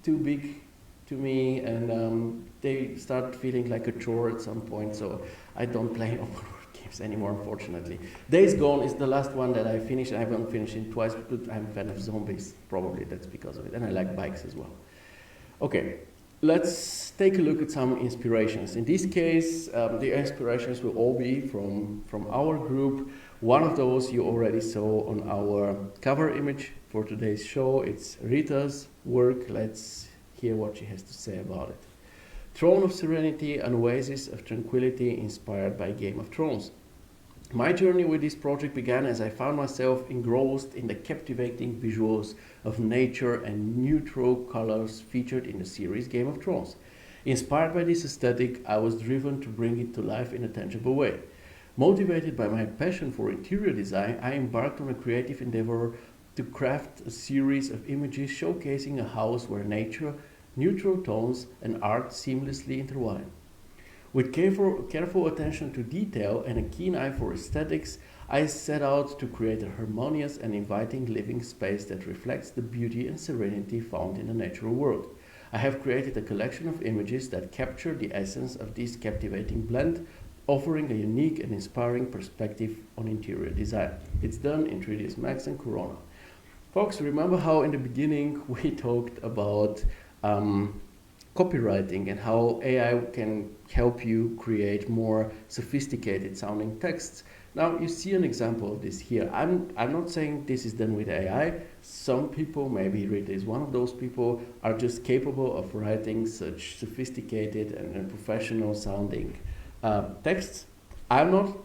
[SPEAKER 1] too big to me, and they start feeling like a chore at some point, so I don't play open world games anymore, unfortunately. Days Gone is the last one that I finished. I haven't finished it twice, but I'm a fan of zombies, probably that's because of it, and I like bikes as well. Okay, let's take a look at some inspirations. In this case, the inspirations will all be from our group. One of those you already saw on our cover image for today's show. It's Rita's work. Let's hear what she has to say about it. Throne of Serenity, an oasis of tranquility inspired by Game of Thrones. My journey with this project began as I found myself engrossed in the captivating visuals of nature and neutral colors featured in the series Game of Thrones. Inspired by this aesthetic, I was driven to bring it to life in a tangible way. Motivated by my passion for interior design, I embarked on a creative endeavor to craft a series of images showcasing a house where nature, neutral tones, and art seamlessly intertwine. With careful attention to detail and a keen eye for aesthetics, I set out to create a harmonious and inviting living space that reflects the beauty and serenity found in the natural world. I have created a collection of images that capture the essence of this captivating blend, offering a unique and inspiring perspective on interior design. It's done in 3ds Max and Corona. Folks, remember how in the beginning we talked about copywriting and how AI can help you create more sophisticated sounding texts. Now you see an example of this here. I'm not saying this is done with AI. Some people, maybe Rita is one of those people, are just capable of writing such sophisticated and professional sounding texts. I'm not.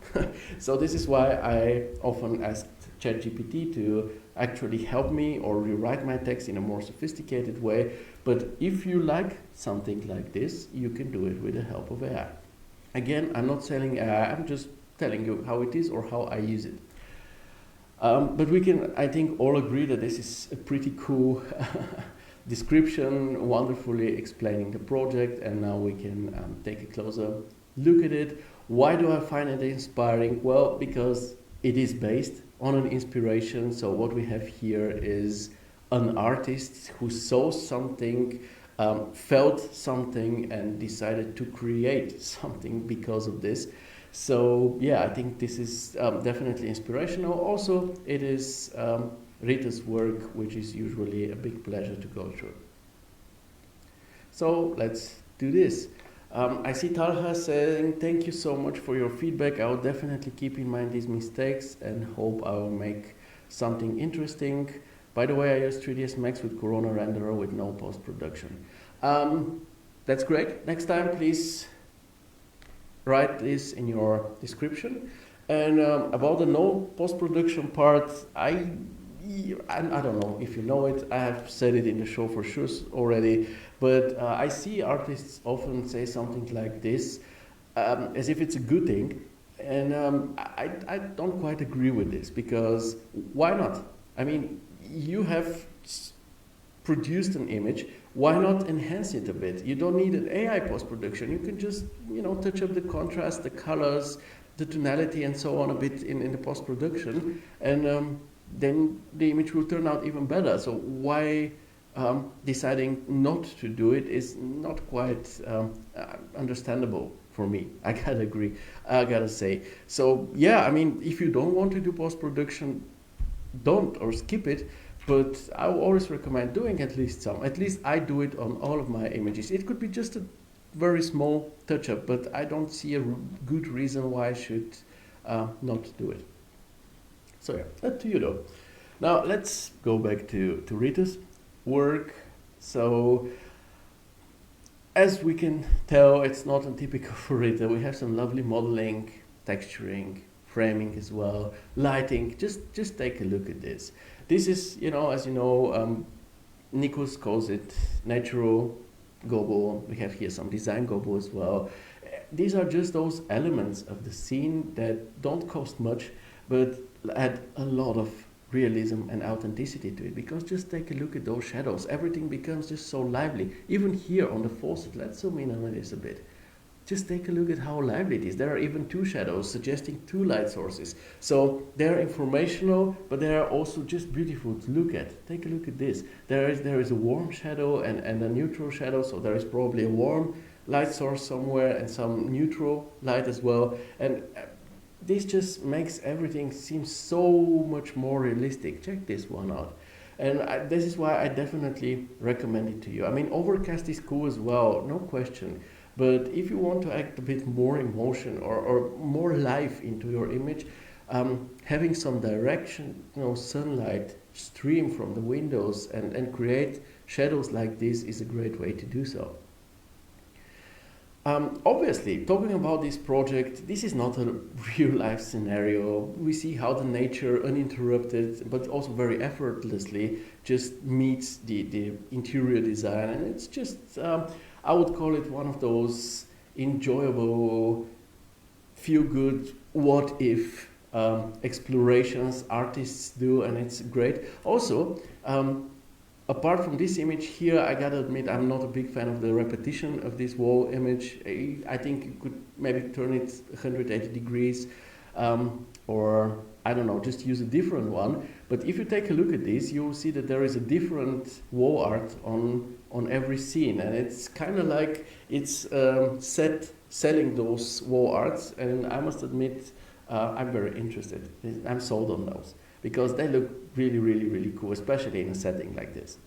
[SPEAKER 1] So this is why I often ask ChatGPT to actually help me or rewrite my text in a more sophisticated way. But if you like something like this, you can do it with the help of AI. Again, I'm not selling AI, I'm just telling you how it is or how I use it. But we can, I think, all agree that this is a pretty cool description, wonderfully explaining the project, and now we can take a closer look at it. Why do I find it inspiring? Well, because it is based on an inspiration. So what we have here is an artist who saw something, felt something, and decided to create something because of this. So yeah, I think this is definitely inspirational. Also, it is Rita's work, which is usually a big pleasure to go through. So let's do this. I see Talha saying, thank you so much for your feedback. I will definitely keep in mind these mistakes and hope I will make something interesting. By the way, I use 3ds Max with Corona Renderer with no post-production. That's great. Next time, please write this in your description. And about the no post-production part, I don't know if you know it. I have said it in the show for sure already. But I see artists often say something like this, as if it's a good thing. And I don't quite agree with this, because why not? I mean, you have produced an image, why not enhance it a bit? You don't need an AI post-production. You can just, touch up the contrast, the colors, the tonality, and so on a bit in the post-production, and then the image will turn out even better. So why deciding not to do it is not quite understandable for me. I gotta agree. I gotta say. So yeah, I mean, if you don't want to do post-production, don't or skip it. But I always recommend doing at least some. At least I do it on all of my images. It could be just a very small touch-up, but I don't see a good reason why I should not do it. So yeah, up to you though. Now let's go back to Rita's work. So as we can tell, it's not untypical for Rita. We have some lovely modeling, texturing, framing as well, lighting. Just take a look at this. This is, as you know, Nikos calls it natural gobo. We have here some design gobo as well. These are just those elements of the scene that don't cost much, but add a lot of realism and authenticity to it, because just take a look at those shadows. Everything becomes just so lively. Even here on the faucet, let's zoom in on this a bit. Just take a look at how lively it is. There are even two shadows suggesting two light sources. So they're informational, but they are also just beautiful to look at. Take a look at this. There is a warm shadow and a neutral shadow, so there is probably a warm light source somewhere and some neutral light as well. And this just makes everything seem so much more realistic. Check this one out. And this is why I definitely recommend it to you. I mean, overcast is cool as well, no question. But if you want to act a bit more emotion or more life into your image, having some direction, sunlight stream from the windows and create shadows like this is a great way to do so. Obviously, talking about this project, this is not a real life scenario. We see how the nature, uninterrupted, but also very effortlessly, just meets the interior design. And it's just, I would call it one of those enjoyable, feel-good, what-if explorations artists do, and it's great. Also, apart from this image here, I gotta admit I'm not a big fan of the repetition of this wall image. I think you could maybe turn it 180 degrees, or I don't know, just use a different one. But if you take a look at this, you will see that there is a different wall art on every scene, and it's kind of like it's selling those wall arts, and I must admit I'm very interested. I'm sold on those, because they look really, really, really cool, especially in a setting like this.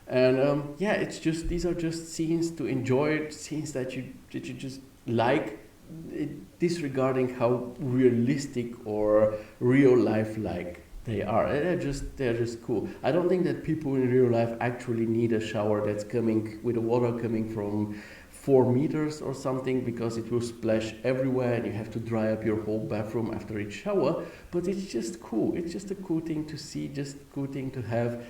[SPEAKER 1] And yeah, it's just, these are just scenes to enjoy, scenes that you just like, disregarding how realistic or real life like they are. They're just cool. I don't think that people in real life actually need a shower that's coming with the water coming from 4 meters or something, because it will splash everywhere and you have to dry up your whole bathroom after each shower. But it's just cool. It's just a cool thing to see, just a cool thing to have.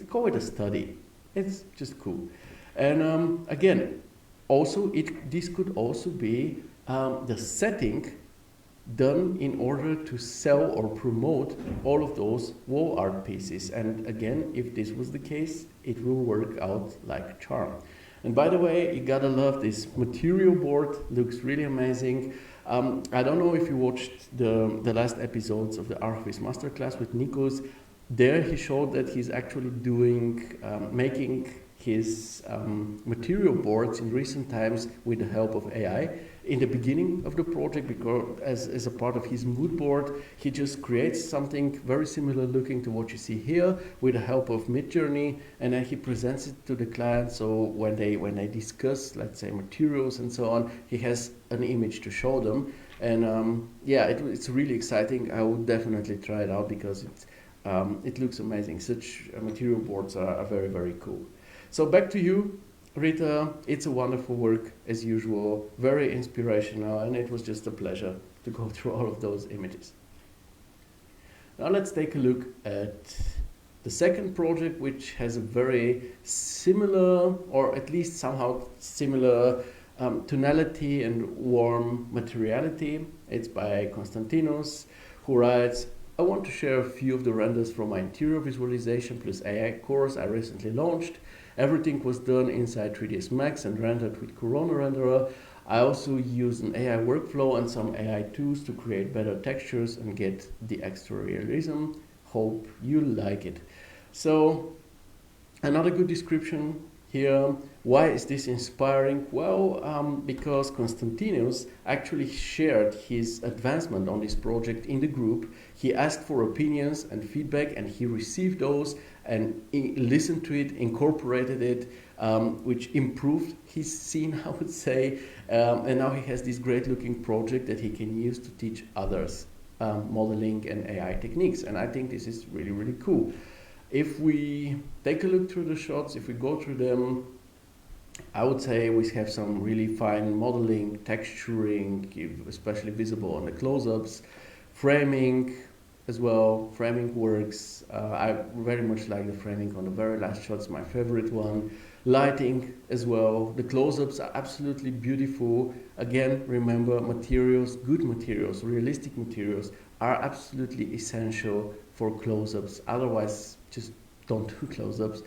[SPEAKER 1] Call it a study. It's just cool. And again, also this could also be the setting done in order to sell or promote all of those wall art pieces. And again, if this was the case, it will work out like a charm. And by the way, you gotta love this material board. Looks really amazing. I don't know if you watched the last episodes of the Archviz Masterclass with Nikos. There he showed that he's actually making his material boards in recent times with the help of AI. In the beginning of the project, because as a part of his mood board, he just creates something very similar looking to what you see here with the help of Midjourney, and then he presents it to the client. So when they discuss, let's say, materials and so on, he has an image to show them. And yeah, it's really exciting. I would definitely try it out, because it looks amazing. Such material boards are very, very cool. So back to you, Rita. It's a wonderful work as usual, very inspirational, and it was just a pleasure to go through all of those images. Now let's take a look at the second project, which has a very similar, or at least somehow similar, tonality and warm materiality. It's by Konstantinos, who writes, I want to share a few of the renders from my interior visualization plus AI course I recently launched. Everything was done inside 3ds Max and rendered with Corona Renderer. I also use an AI workflow and some AI tools to create better textures and get the extra realism. Hope you like it. So, another good description here. Why is this inspiring? Well, because Konstantinos actually shared his advancement on this project in the group. He asked for opinions and feedback, and he received those and listened to it, incorporated it, which improved his scene, I would say. And now he has this great looking project that he can use to teach others modeling and AI techniques. And I think this is really, really cool. If we take a look through the shots, if we go through them, I would say we have some really fine modeling, texturing, especially visible on the close-ups, framing as well. Framing works. I very much like the framing on the very last shot. It's my favorite one. Lighting as well. The close-ups are absolutely beautiful. Again, remember, materials, good materials, realistic materials are absolutely essential for close-ups. Otherwise, just don't do close-ups.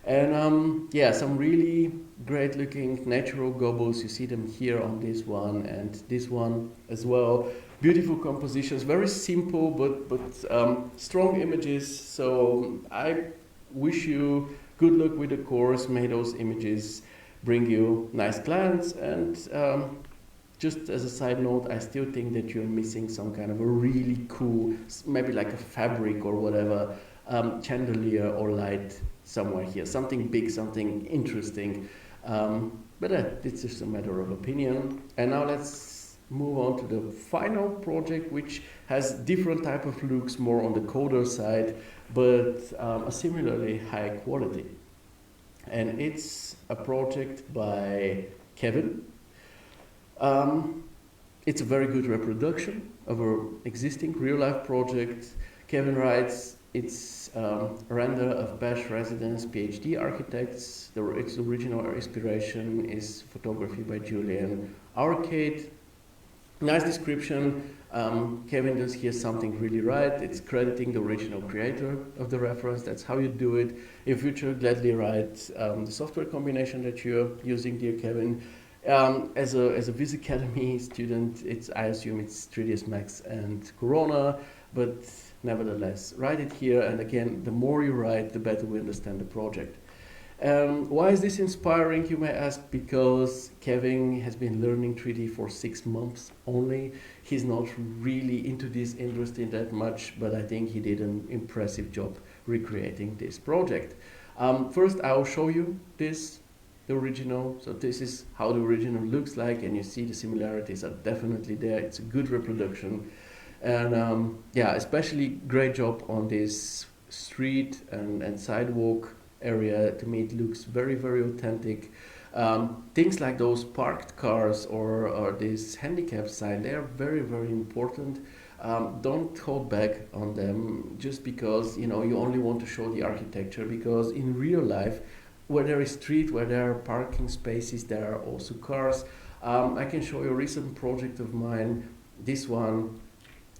[SPEAKER 1] And yeah, some really great looking natural gobbles. You see them here on this one and this one as well. Beautiful compositions, very simple but strong images. So I wish you good luck with the course. May those images bring you nice clients. And just as a side note, I still think that you're missing some kind of a really cool, maybe like a fabric or whatever, chandelier or light somewhere here. Something big, something interesting. But it's just a matter of opinion. And now let's move on to the final project, which has different type of looks, more on the coder side, but a similarly high quality. And it's a project by Kevin. It's a very good reproduction of an existing real-life project. Kevin writes, it's a render of Bash residents, PhD architects. Its original inspiration is photography by Julian Arcade. Nice description. Kevin does here something really right. It's crediting the original creator of the reference. That's how you do it. In future, gladly write the software combination that you're using, dear Kevin. As a Viz Academy student, I assume it's 3ds Max and Corona, but nevertheless, write it here. And again, the more you write, the better we understand the project. Why is this inspiring, you may ask? Because Kevin has been learning 3D for 6 months only. He's not really into this industry that much, but I think he did an impressive job recreating this project. First, I'll show you the original. So this is how the original looks like, and you see the similarities are definitely there. It's a good reproduction. And yeah, especially great job on this street and sidewalk area. To me, it looks very, very authentic. Things like those parked cars or this handicap sign, they are very, very important. Don't hold back on them just because you only want to show the architecture, because in real life, where there is street, where there are parking spaces, there are also cars. I can show you a recent project of mine. This one.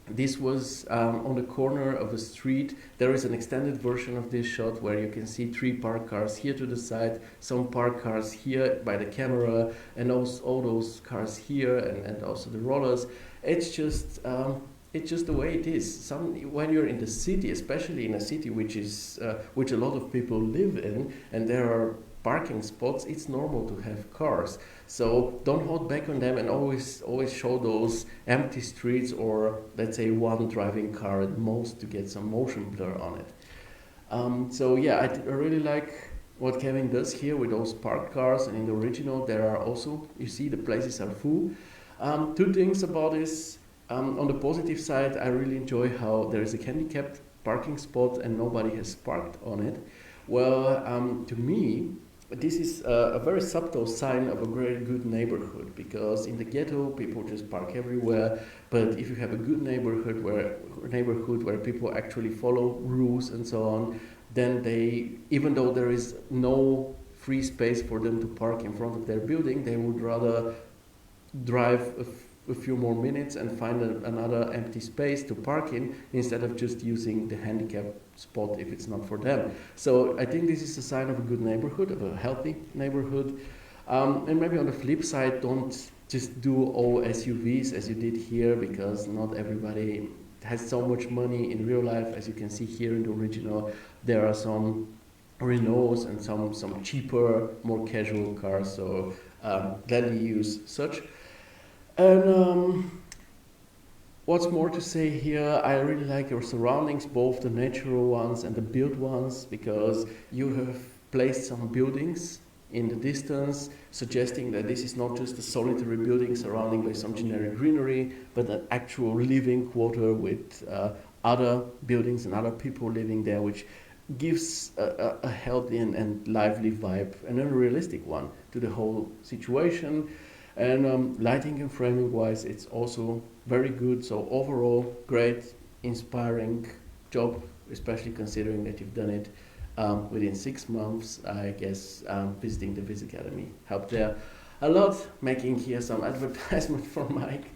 [SPEAKER 1] This was on the corner of a street. There is an extended version of this shot where you can see 3 parked cars here to the side, some parked cars here by the camera, and also all those cars here, and also the rollers. It's just the way it is. When you're in the city, especially in a city which a lot of people live in, and there are parking spots, it's normal to have cars. So don't hold back on them, and always show those empty streets, or let's say one driving car at most, to get some motion blur on it. So yeah, I really like what Kevin does here with those parked cars. And in the original, there are also, you see, the places are full. 2 things about this. On the positive side, I really enjoy how there is a handicapped parking spot and nobody has parked on it. Well, to me, this is a very subtle sign of a very good neighborhood, because in the ghetto people just park everywhere. But if you have a good neighborhood where people actually follow rules and so on, then even though there is no free space for them to park in front of their building, they would rather drive a few more minutes and find another empty space to park in, instead of just using the handicap spot if it's not for them. So I think this is a sign of a good neighborhood, of a healthy neighborhood. And maybe on the flip side, don't just do all SUVs as you did here, because not everybody has so much money in real life. As you can see here in the original, there are some Renaults and some cheaper, more casual cars. So gladly use such. And what's more to say here, I really like your surroundings, both the natural ones and the built ones, because you have placed some buildings in the distance, suggesting that this is not just a solitary building surrounded by some generic greenery, but an actual living quarter with other buildings and other people living there, which gives a healthy and lively vibe and a realistic one to the whole situation. And lighting and framing wise, it's also very good. So overall, great, inspiring job, especially considering that you've done it within 6 months. I guess visiting the Viz Academy helped there a lot, making here some advertisement for Mike.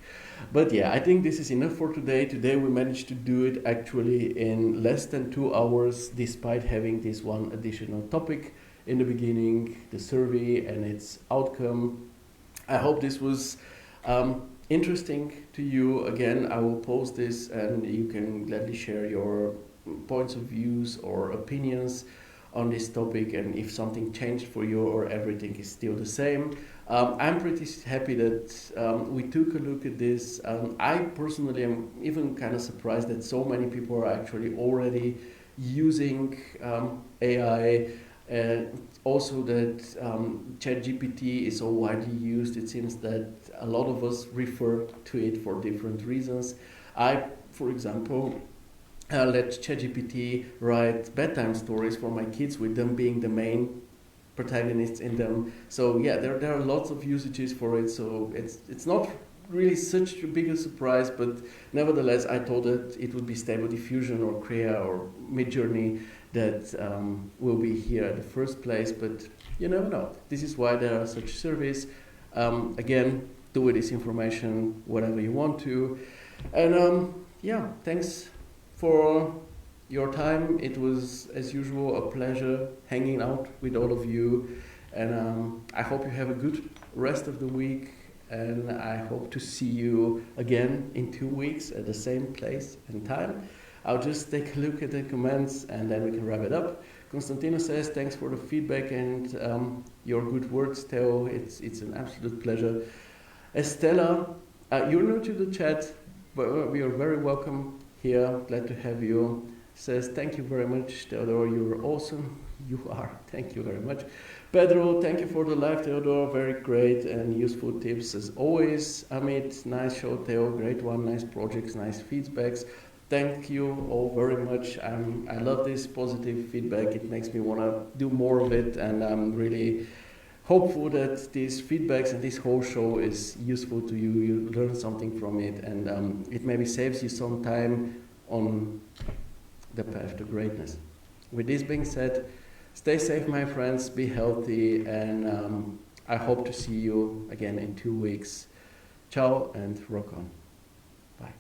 [SPEAKER 1] But yeah, I think this is enough for today. Today we managed to do it actually in less than 2 hours, despite having this one additional topic in the beginning, the survey and its outcome. I hope this was interesting to you. Again, I will post this and you can gladly share your points of views or opinions on this topic, and if something changed for you or everything is still the same. I'm pretty happy that we took a look at this. I personally am even kind of surprised that so many people are actually already using AI. Also that ChatGPT is so widely used, it seems that a lot of us refer to it for different reasons. I, for example, let ChatGPT write bedtime stories for my kids, with them being the main protagonists in them. So yeah, there are lots of usages for it, so it's not really such a big a surprise, but nevertheless I thought that it would be Stable Diffusion or Crea or Midjourney that will be here at the first place, but you never know. This is why there are such surveys. Again, do with this information whatever you want to. And yeah, thanks for your time. It was, as usual, a pleasure hanging out with all of you. And I hope you have a good rest of the week. And I hope to see you again in 2 weeks at the same place and time. I'll just take a look at the comments and then we can wrap it up. Constantino says, thanks for the feedback and your good words, Theo. It's an absolute pleasure. Estella, you're new to the chat, but we are very welcome here. Glad to have you. Says, thank you very much, Theodore. You're awesome. You are. Thank you very much. Pedro, thank you for the live, Theodore. Very great and useful tips as always. Amit, nice show, Theo. Great one. Nice projects, nice feedbacks. Thank you all very much. I love this positive feedback. It makes me want to do more of it, and I'm really hopeful that these feedbacks and this whole show is useful to you. You learn something from it, and it maybe saves you some time on the path to greatness. With this being said, stay safe, my friends, be healthy, and I hope to see you again in 2 weeks. Ciao and rock on. Bye.